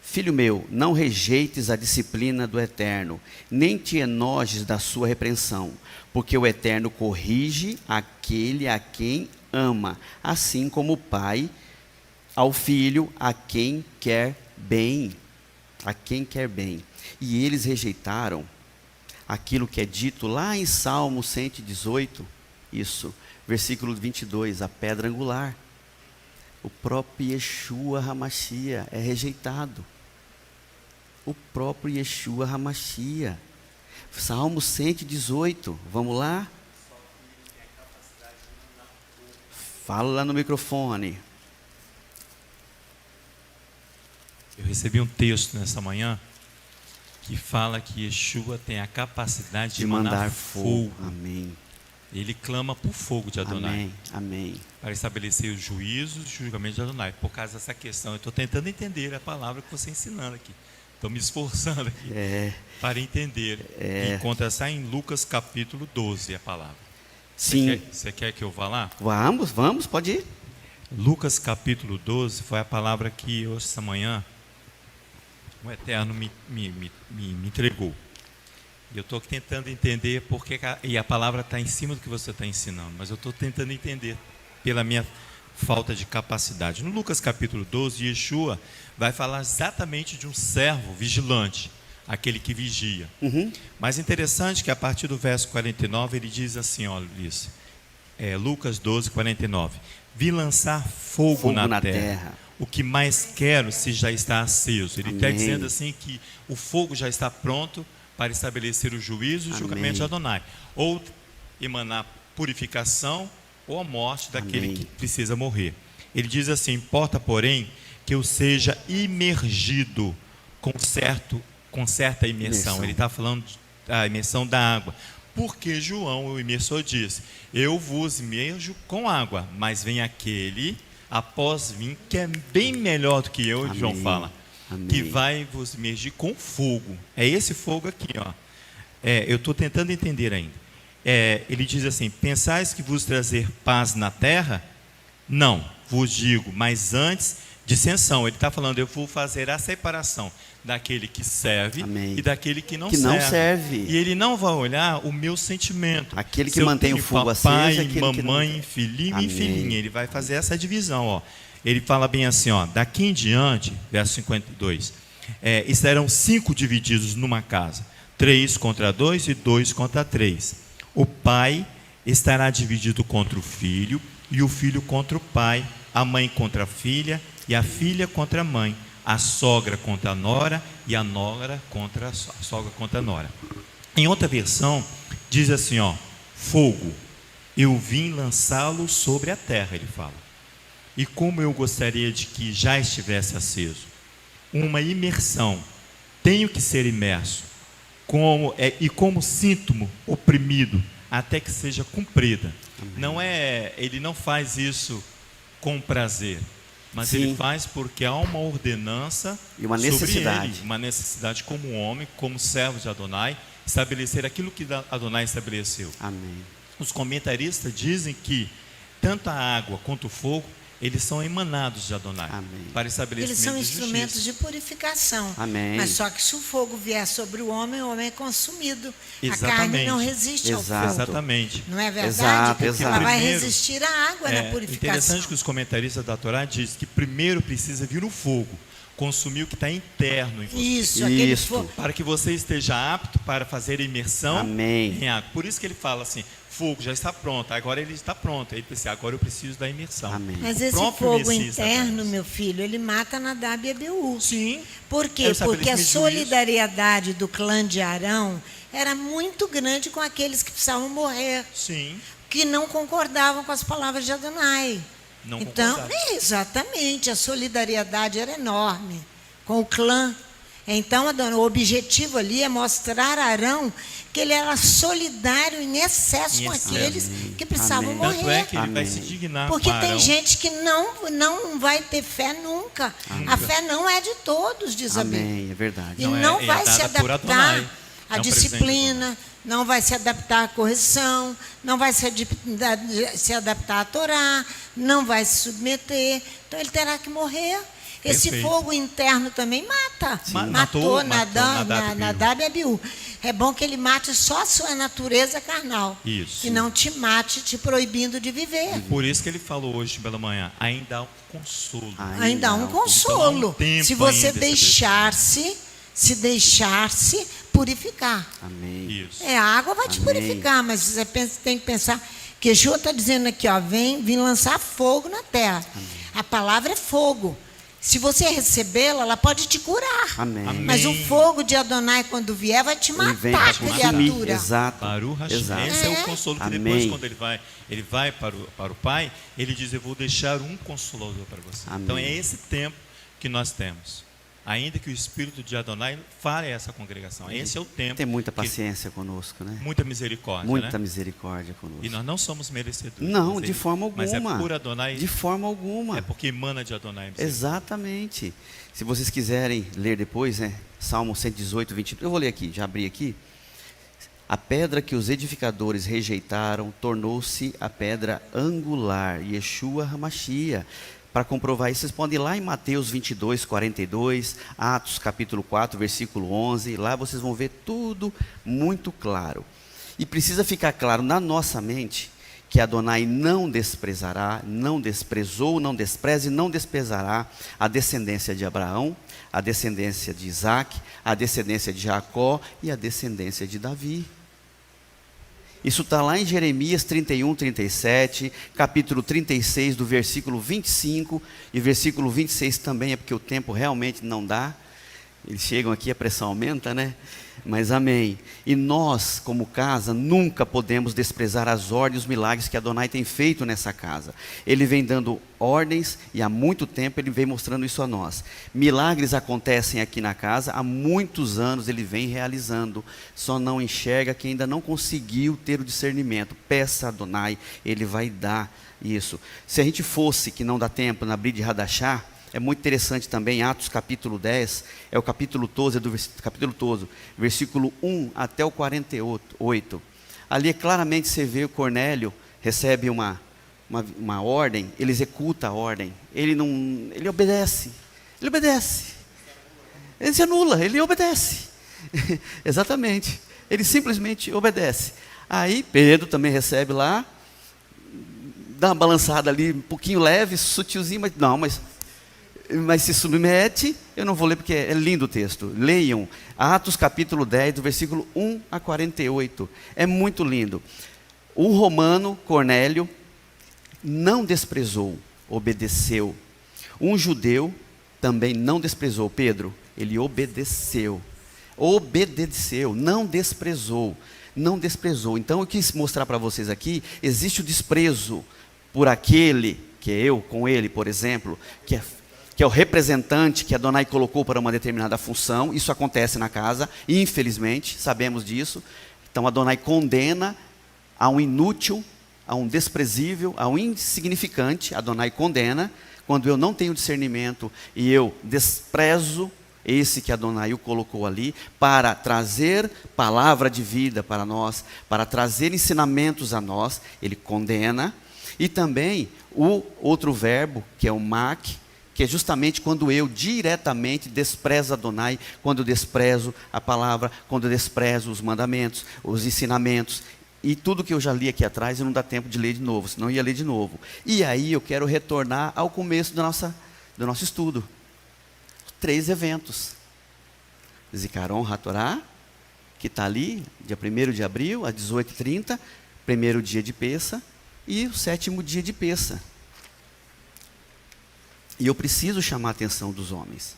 Filho meu, não rejeites a disciplina do Eterno, nem te enojes da sua repreensão, porque o Eterno corrige aquele a quem ama, assim como o pai ao filho a quem quer bem. A quem quer bem. E eles rejeitaram aquilo que é dito lá em Salmo 118, isso, versículo 22, a pedra angular. O próprio Yeshua HaMashiach é rejeitado. O próprio Yeshua HaMashiach. Salmo 118, vamos lá? Fala lá no microfone. Eu recebi um texto nessa manhã que fala que Yeshua tem a capacidade de mandar fogo. Amém. Ele clama por fogo de Adonai. Amém. Amém. Para estabelecer os juízos e julgamentos de Adonai. Por causa dessa questão, eu estou tentando entender a palavra que você está ensinando aqui. Estou me esforçando aqui para entender. Encontra essa em Lucas capítulo 12, a palavra. Sim. Você quer que eu vá lá? Vamos, pode ir. Lucas capítulo 12 foi a palavra que hoje, essa manhã, o Eterno me entregou. E eu estou tentando entender porque e a palavra está em cima do que você está ensinando, mas eu estou tentando entender pela minha falta de capacidade. No Lucas capítulo 12, Yeshua vai falar exatamente de um servo vigilante, aquele que vigia. Mas interessante que a partir do verso 49 ele diz assim, olha, Ulisses, Lucas 12, 49. Vi lançar fogo na terra. O que mais quero se já está aceso. Ele está dizendo assim que o fogo já está pronto para estabelecer o juízo e o julgamento de Adonai. Ou emanar purificação ou a morte daquele que precisa morrer. Ele diz assim: importa, porém, que eu seja imergido com certa imersão. Ele está falando da imersão da água. Porque João, o imersor, disse: eu vos imerjo com água, mas vem aquele após mim que é bem melhor do que eu, João fala, que vai vos imergir com fogo. É esse fogo aqui, ó. Eu estou tentando entender ainda. Ele diz assim: pensais que vos trazer paz na terra? Não, vos digo, mas antes dissensão. Ele está falando: eu vou fazer a separação daquele que serve e daquele que não serve. E ele não vai olhar o meu sentimento. Aquele que mantém o fogo aceso, papai, mamãe, filhinho e filhinha. Ele vai fazer essa divisão, ó. Ele fala bem assim, ó: daqui em diante, verso 52, estarão 5 divididos numa casa, 3 contra 2 e 2 contra 3. O pai estará dividido contra o filho, e o filho contra o pai, a mãe contra a filha, e a filha contra a mãe, a sogra contra a nora, e a nora contra a sogra contra a nora. Em outra versão, diz assim, ó: fogo, eu vim lançá-lo sobre a terra, ele fala. E como eu gostaria de que já estivesse aceso. Uma imersão, tenho que ser imerso, e como sinto-me oprimido, até que seja cumprida. Ele não faz isso com prazer, mas ele faz porque há uma ordenança e uma necessidade. Sobre ele, uma necessidade como homem, como servo de Adonai, estabelecer aquilo que Adonai estabeleceu. Os comentaristas dizem que tanto a água quanto o fogo, eles são emanados de Adonai para estabelecimento de justiça. Eles são instrumentos de purificação. Mas só que se o fogo vier sobre o homem é consumido. Exatamente. A carne não resiste ao fogo. Exatamente. Não é verdade? Ela vai resistir à água na purificação. Interessante que os comentaristas da Torá dizem que primeiro precisa vir o fogo, consumir o que está interno em você. Isso, aquele fogo. Para que você esteja apto para fazer a imersão em água. Por isso que ele fala assim: fogo já está pronto, agora ele está pronto. Aí ele pensa: agora eu preciso da imersão. Mas esse fogo interno, meu filho, ele mata Nadab e Abiú. Sim. Por quê? Porque a solidariedade do clã de Arão era muito grande com aqueles que precisavam morrer. Sim. Que não concordavam com as palavras de Adonai. Então, exatamente, a solidariedade era enorme com o clã. Então, o objetivo ali é mostrar a Arão que ele era solidário em excesso com aqueles que precisavam morrer. Tanto é que ele vai se dignar. Porque tem gente que não vai ter fé nunca. A fé não é de todos, diz a Bíblia. É verdade. E não vai se adaptar à disciplina, não vai se adaptar à correção, não vai se adaptar à Torá, não vai se submeter. Então ele terá que morrer. Esse fogo interno também mata. Matou Nadab e Abiú. É bom que ele mate só a sua natureza carnal. Isso. E não te mate te proibindo de viver. Por isso que ele falou hoje pela manhã: ainda há um consolo. Ainda há um consolo. Então, se você se deixar-se purificar. Isso. A água vai te purificar, mas você tem que pensar que Yeshua está dizendo aqui, ó: vim lançar fogo na terra. A palavra é fogo. Se você recebê-la, ela pode te curar. Mas o fogo de Adonai, quando vier, vai te matar, criatura. Exato. Esse é o consolo que depois, quando ele vai para o Pai, ele diz: eu vou deixar um consolador para você. Então é esse tempo que nós temos. Ainda que o Espírito de Adonai fale a essa congregação. Esse é o tempo. Tem muita paciência conosco, né? Muita misericórdia. Muita misericórdia conosco. E nós não somos merecedores. Não, de forma alguma. Mas é por Adonai. De forma alguma. É porque emana de Adonai. Exatamente. Se vocês quiserem ler depois, Salmo 118, 20. Eu vou ler aqui, já abri aqui. A pedra que os edificadores rejeitaram tornou-se a pedra angular, Yeshua HaMashiach. Para comprovar isso, vocês podem ir lá em Mateus 22, 42, Atos capítulo 4, versículo 11. Lá vocês vão ver tudo muito claro. E precisa ficar claro na nossa mente que Adonai não desprezará, não desprezou, não despreza e não desprezará a descendência de Abraão, a descendência de Isaac, a descendência de Jacó e a descendência de Davi. Isso está lá em Jeremias 31, 37, capítulo 36, do versículo 25, e versículo 26 também, é porque o tempo realmente não dá. Eles chegam aqui, a pressão aumenta, né? Mas amém. E nós, como casa, nunca podemos desprezar as ordens e os milagres que Adonai tem feito nessa casa. Ele vem dando ordens e há muito tempo ele vem mostrando isso a nós. Milagres acontecem aqui na casa, há muitos anos ele vem realizando. Só não enxerga quem ainda não conseguiu ter o discernimento. Peça a Adonai, ele vai dar isso. Se a gente fosse, que não dá tempo, na Brit de Hadashah, é muito interessante também, Atos capítulo 10, é o capítulo 12, versículo 1 até o 48. Ali claramente você vê o Cornélio, recebe uma ordem, ele executa a ordem, ele obedece, ele se anula, ele obedece, exatamente, ele simplesmente obedece. Aí Pedro também recebe lá, dá uma balançada ali, um pouquinho leve, sutilzinho, mas se submete. Eu não vou ler porque é lindo o texto. Leiam Atos capítulo 10, do versículo 1 a 48. É muito lindo. O romano Cornélio não desprezou, obedeceu. Um judeu também não desprezou. Pedro, ele obedeceu, não desprezou. Então eu quis mostrar para vocês aqui, existe o desprezo por aquele, que é eu com ele, por exemplo, que é o representante que Adonai colocou para uma determinada função. Isso acontece na casa, infelizmente, sabemos disso. Então Adonai condena a um inútil, a um desprezível, a um insignificante. Adonai condena quando eu não tenho discernimento e eu desprezo esse que Adonai o colocou ali para trazer palavra de vida para nós, para trazer ensinamentos a nós. Ele condena. E também o outro verbo, que é o mak, que é justamente quando eu diretamente desprezo Adonai, quando eu desprezo a palavra, quando eu desprezo os mandamentos, os ensinamentos, e tudo que eu já li aqui atrás, e não dá tempo de ler de novo, senão eu ia ler de novo. E aí eu quero retornar ao começo do nosso estudo. 3 eventos. Zikaron HaTorah, que está ali, dia 1º de abril, às 18h30, primeiro dia de Pessa, e o 7º dia de Pessa. E eu preciso chamar a atenção dos homens.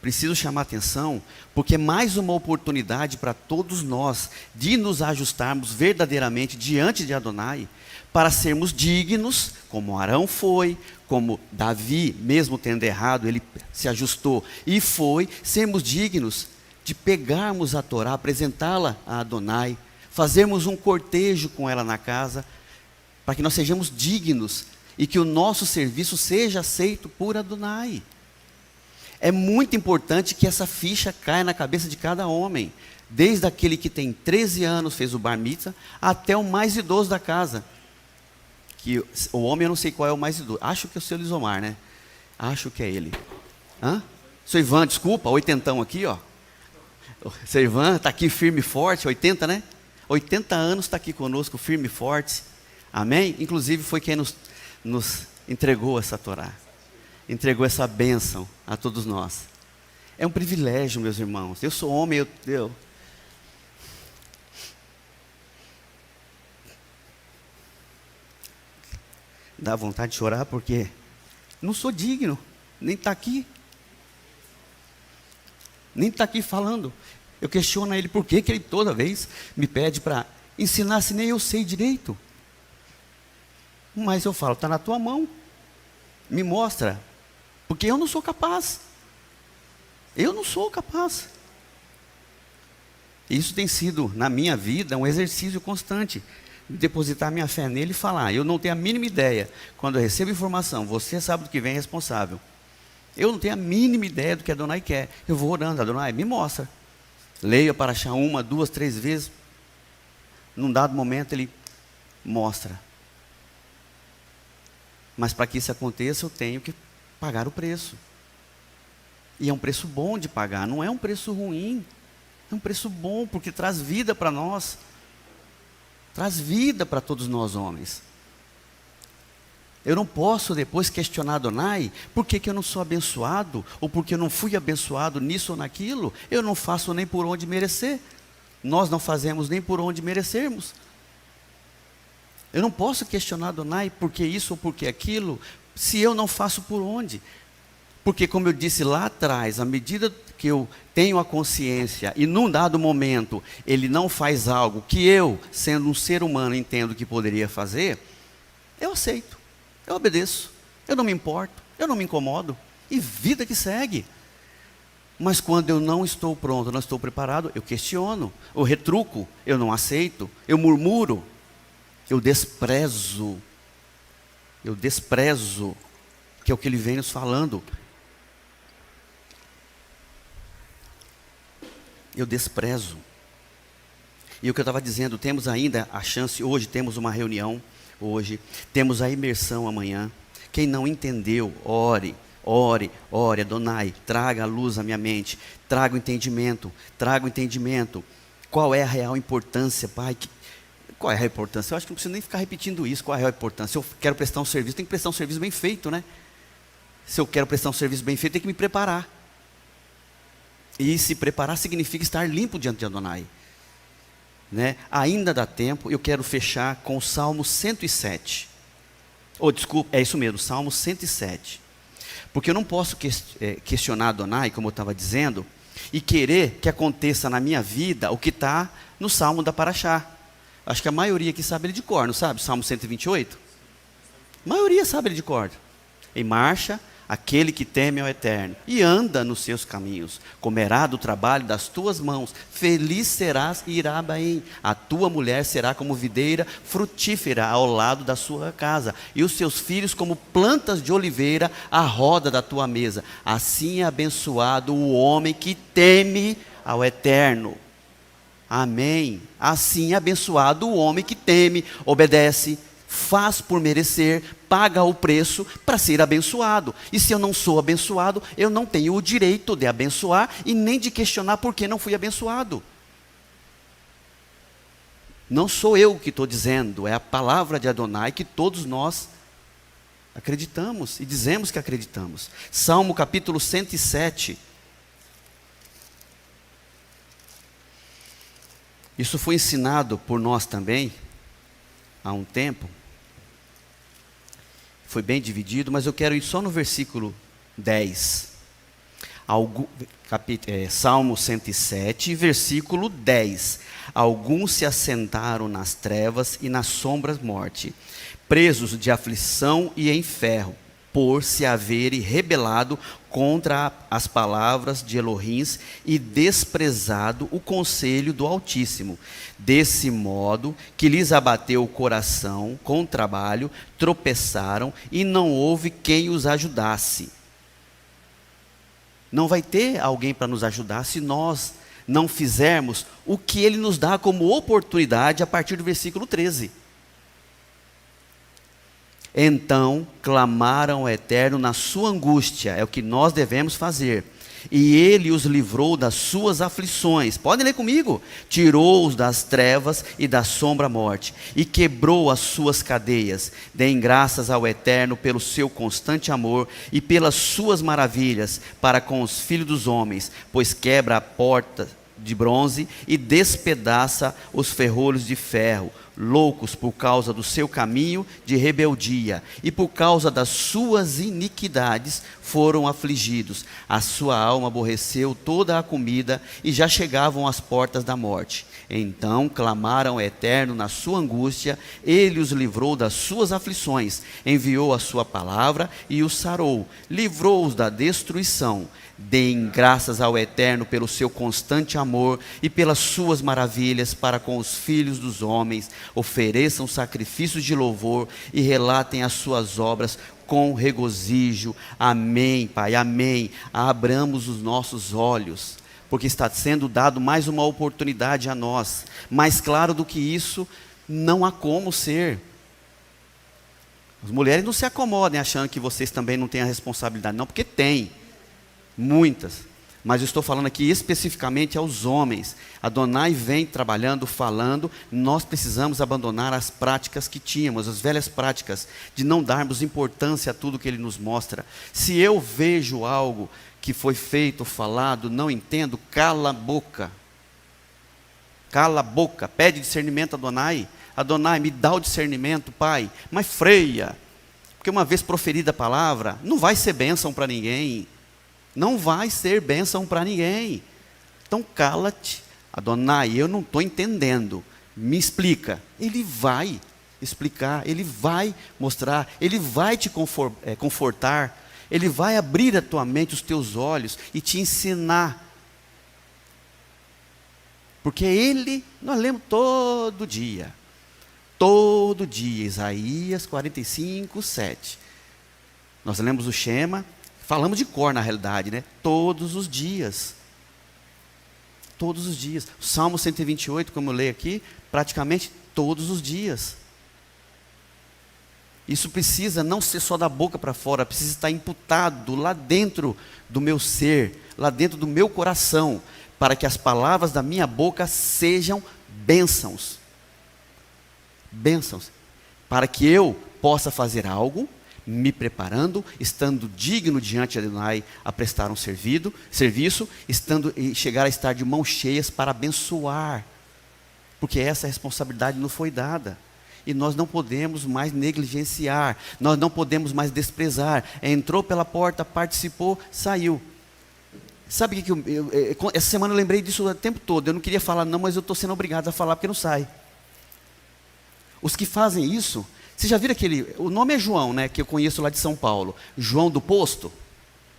Preciso chamar a atenção, porque é mais uma oportunidade para todos nós de nos ajustarmos verdadeiramente diante de Adonai, para sermos dignos, como Arão foi, como Davi, mesmo tendo errado, ele se ajustou e foi, sermos dignos de pegarmos a Torá, apresentá-la a Adonai, fazermos um cortejo com ela na casa, para que nós sejamos dignos e que o nosso serviço seja aceito por Adonai. É muito importante que essa ficha caia na cabeça de cada homem, desde aquele que tem 13 anos, fez o bar mitzvah, até o mais idoso da casa. Que o homem, eu não sei qual é o mais idoso, acho que é o seu Lisomar, né? Acho que é ele. Seu Ivan, desculpa, 80 aqui, ó. Seu Ivan está aqui firme e forte, 80, né? 80 anos está aqui conosco, firme e forte. Amém? Inclusive foi quem nos entregou essa Torá, entregou essa bênção a todos nós. É um privilégio, meus irmãos. Eu sou homem, eu dá vontade de chorar porque não sou digno, nem está aqui falando. Eu questiono a ele por que ele toda vez me pede para ensinar se nem eu sei direito. Mas eu falo, está na tua mão, me mostra, porque eu não sou capaz. Isso tem sido, na minha vida, um exercício constante, depositar minha fé nele e falar. Eu não tenho a mínima ideia, quando eu recebo informação, você sabe do que vem responsável. Eu não tenho a mínima ideia do que Adonai quer. Eu vou orando, Adonai, me mostra. Leio para achar 1, 2, 3 vezes. Num dado momento ele mostra. Mas para que isso aconteça, eu tenho que pagar o preço. E é um preço bom de pagar, não é um preço ruim. É um preço bom, porque traz vida para nós. Traz vida para todos nós homens. Eu não posso depois questionar Adonai, por que eu não sou abençoado? Ou porque eu não fui abençoado nisso ou naquilo? Eu não faço nem por onde merecer. Nós não fazemos nem por onde merecermos. Eu não posso questionar Adonai por que isso ou por que aquilo, se eu não faço por onde. Porque, como eu disse lá atrás, à medida que eu tenho a consciência e num dado momento ele não faz algo que eu, sendo um ser humano, entendo que poderia fazer, eu aceito, eu obedeço, eu não me importo, eu não me incomodo, e vida que segue. Mas quando eu não estou pronto, não estou preparado, eu questiono, eu retruco, eu não aceito, eu murmuro, eu desprezo, que é o que ele vem nos falando. Eu desprezo. E o que eu estava dizendo, temos ainda a chance, hoje temos uma reunião, hoje, temos a imersão amanhã. Quem não entendeu, ore, Adonai, traga a luz à minha mente, traga o entendimento. Qual é a real importância, Pai? Qual é a real importância? Eu acho que não preciso nem ficar repetindo isso, qual é a real importância? Se eu quero prestar um serviço, tem que prestar um serviço bem feito, né? Se eu quero prestar um serviço bem feito, tem que me preparar. E se preparar significa estar limpo diante de Adonai. Né? Ainda dá tempo, eu quero fechar com o Salmo 107. Desculpa, é isso mesmo, Salmo 107. Porque eu não posso questionar Adonai, como eu estava dizendo, e querer que aconteça na minha vida o que está no Salmo da Paraxá. Acho que a maioria aqui sabe ele de cor, não sabe? Salmo 128? A maioria sabe ele de cor. Em marcha aquele que teme ao Eterno e anda nos seus caminhos, comerá do trabalho das tuas mãos, feliz serás e irá bem. A tua mulher será como videira frutífera ao lado da sua casa, e os seus filhos como plantas de oliveira à roda da tua mesa. Assim é abençoado o homem que teme ao Eterno. Amém. Assim é abençoado o homem que teme, obedece, faz por merecer, paga o preço para ser abençoado. E se eu não sou abençoado, eu não tenho o direito de abençoar e nem de questionar por que não fui abençoado. Não sou eu que estou dizendo, é a palavra de Adonai que todos nós acreditamos e dizemos que acreditamos. Salmo capítulo 107. Isso foi ensinado por nós também há um tempo. Foi bem dividido, mas eu quero ir só no versículo 10. Salmo 107, versículo 10. Alguns se assentaram nas trevas e nas sombras morte, presos de aflição e em ferro, por se haverem rebelado contra as palavras de Elohim e desprezado o conselho do Altíssimo. Desse modo que lhes abateu o coração com trabalho, tropeçaram e não houve quem os ajudasse. Não vai ter alguém para nos ajudar se nós não fizermos o que ele nos dá como oportunidade a partir do versículo 13. Então clamaram ao Eterno na sua angústia, é o que nós devemos fazer, e ele os livrou das suas aflições. Podem ler comigo? Tirou-os das trevas e da sombra morte, e quebrou as suas cadeias. Deem graças ao Eterno pelo seu constante amor e pelas suas maravilhas para com os filhos dos homens, pois quebra a porta de bronze e despedaça os ferrolhos de ferro. Loucos por causa do seu caminho de rebeldia e por causa das suas iniquidades foram afligidos. A sua alma aborreceu toda a comida e já chegavam às portas da morte. Então clamaram ao Eterno na sua angústia, ele os livrou das suas aflições, enviou a sua palavra e os sarou, livrou-os da destruição. Deem graças ao Eterno pelo seu constante amor e pelas suas maravilhas para com os filhos dos homens. Ofereçam sacrifícios de louvor e relatem as suas obras com regozijo. Amém, Pai, amém. Abramos os nossos olhos, porque está sendo dado mais uma oportunidade a nós. Mais claro do que isso, não há como ser. As mulheres não se acomodem achando que vocês também não têm a responsabilidade, não, porque tem. Muitas, mas eu estou falando aqui especificamente aos homens. Adonai vem trabalhando, falando, nós precisamos abandonar as práticas que tínhamos, as velhas práticas, de não darmos importância a tudo que ele nos mostra. Se eu vejo algo que foi feito, falado, não entendo, cala a boca, pede discernimento a Adonai, Adonai, me dá o discernimento, Pai, mas freia. Porque uma vez proferida a palavra, não vai ser bênção para ninguém. Não vai ser bênção para ninguém. Então cala-te. Adonai, eu não estou entendendo. Me explica. Ele vai explicar, ele vai mostrar, ele vai te confortar, ele vai abrir a tua mente, os teus olhos e te ensinar. Porque ele, nós lemos todo dia, Isaías 45, 7. Nós lemos o Shema, falamos de cor na realidade, né? Todos os dias. Todos os dias. O Salmo 128, como eu leio aqui, praticamente todos os dias. Isso precisa não ser só da boca para fora, precisa estar imputado lá dentro do meu ser, lá dentro do meu coração, para que as palavras da minha boca sejam bênçãos. Bênçãos. Para que eu possa fazer algo, me preparando, estando digno diante de Adonai a prestar um serviço, e chegar a estar de mãos cheias para abençoar. Porque essa responsabilidade nos foi dada. E nós não podemos mais negligenciar, nós não podemos mais desprezar. Entrou pela porta, participou, saiu. Sabe o que essa semana eu lembrei disso o tempo todo. Eu não queria falar não, mas eu estou sendo obrigado a falar porque não sai. Os que fazem isso, vocês já viram o nome é João, né, que eu conheço lá de São Paulo. João do Posto.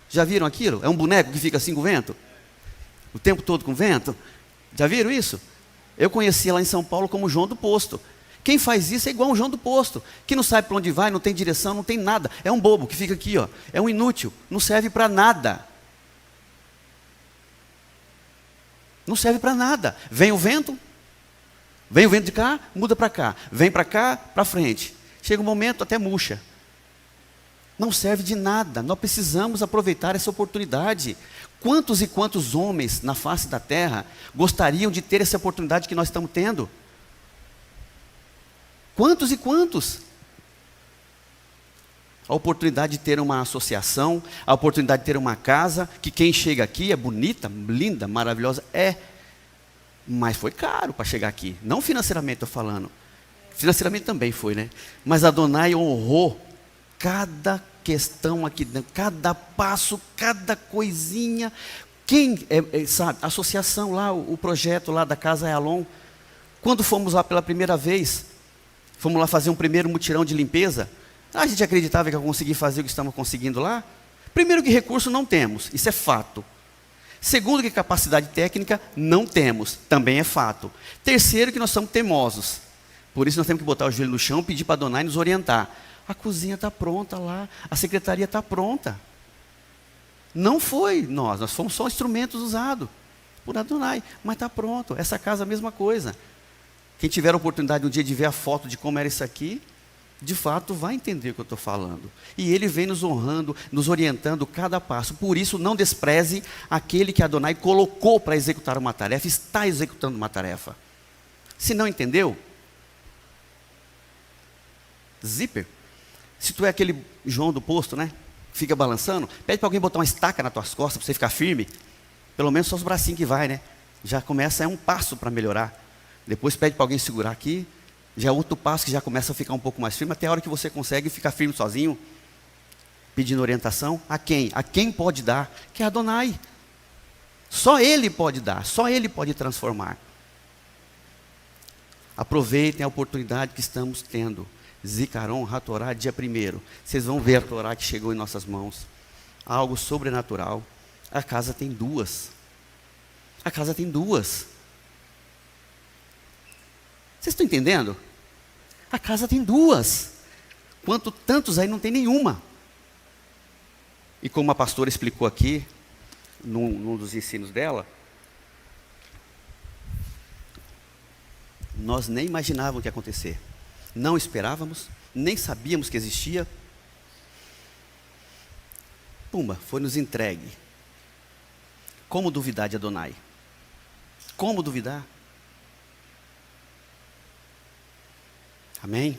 Já viram aquilo? É um boneco que fica assim com o vento? O tempo todo com vento? Já viram isso? Eu conhecia lá em São Paulo como João do Posto. Quem faz isso é igual um João do Posto, que não sabe para onde vai, não tem direção, não tem nada. É um bobo que fica aqui, ó. É um inútil, não serve para nada. Não serve para nada. Vem o vento de cá, muda para cá. Vem para cá, para frente. Chega um momento, até murcha. Não serve de nada. Nós precisamos aproveitar essa oportunidade. Quantos e quantos homens na face da terra gostariam de ter essa oportunidade que nós estamos tendo? Quantos e quantos? A oportunidade de ter uma associação, a oportunidade de ter uma casa, que quem chega aqui é bonita, linda, maravilhosa, mas foi caro para chegar aqui. Não financeiramente estou falando. Financeiramente também foi, né? Mas Adonai honrou cada questão aqui dentro, cada passo, cada coisinha. Quem sabe, a associação lá, o projeto lá da Casa Elon, quando fomos lá pela primeira vez, fomos lá fazer um primeiro mutirão de limpeza. A gente acreditava que ia conseguir fazer o que estamos conseguindo lá? Primeiro que recurso não temos, isso é fato. Segundo que capacidade técnica não temos, também é fato. Terceiro que nós somos teimosos. Por isso nós temos que botar o joelho no chão, pedir para a Adonai nos orientar. A cozinha está pronta lá, a secretaria está pronta. Não foi nós fomos só instrumentos usados por Adonai, mas está pronto. Essa casa a mesma coisa. Quem tiver a oportunidade um dia de ver a foto de como era isso aqui, de fato vai entender o que eu estou falando. E ele vem nos honrando, nos orientando cada passo. Por isso não despreze aquele que Adonai colocou para executar uma tarefa, está executando uma tarefa. Se não entendeu, zíper. Se tu é aquele João do Posto, né? Fica balançando, pede para alguém botar uma estaca nas tuas costas para você ficar firme. Pelo menos só os bracinhos que vai, né? Já começa, é um passo para melhorar. Depois pede para alguém segurar aqui. Já é outro passo que já começa a ficar um pouco mais firme, até a hora que você consegue ficar firme sozinho, pedindo orientação. A quem? A quem pode dar? Que é Adonai. Só Ele pode dar, só Ele pode transformar. Aproveitem a oportunidade que estamos tendo. Zikaron, Hatorá, dia 1º. Vocês vão ver a Torá que chegou em nossas mãos. Algo sobrenatural. A casa tem duas. A casa tem duas. Vocês estão entendendo? A casa tem duas. Quanto tantos aí não tem nenhuma. E como a pastora explicou aqui, num dos ensinos dela, nós nem imaginávamos o que ia acontecer. Não esperávamos, nem sabíamos que existia. Pumba, foi nos entregue. Como duvidar de Adonai? Como duvidar? Amém?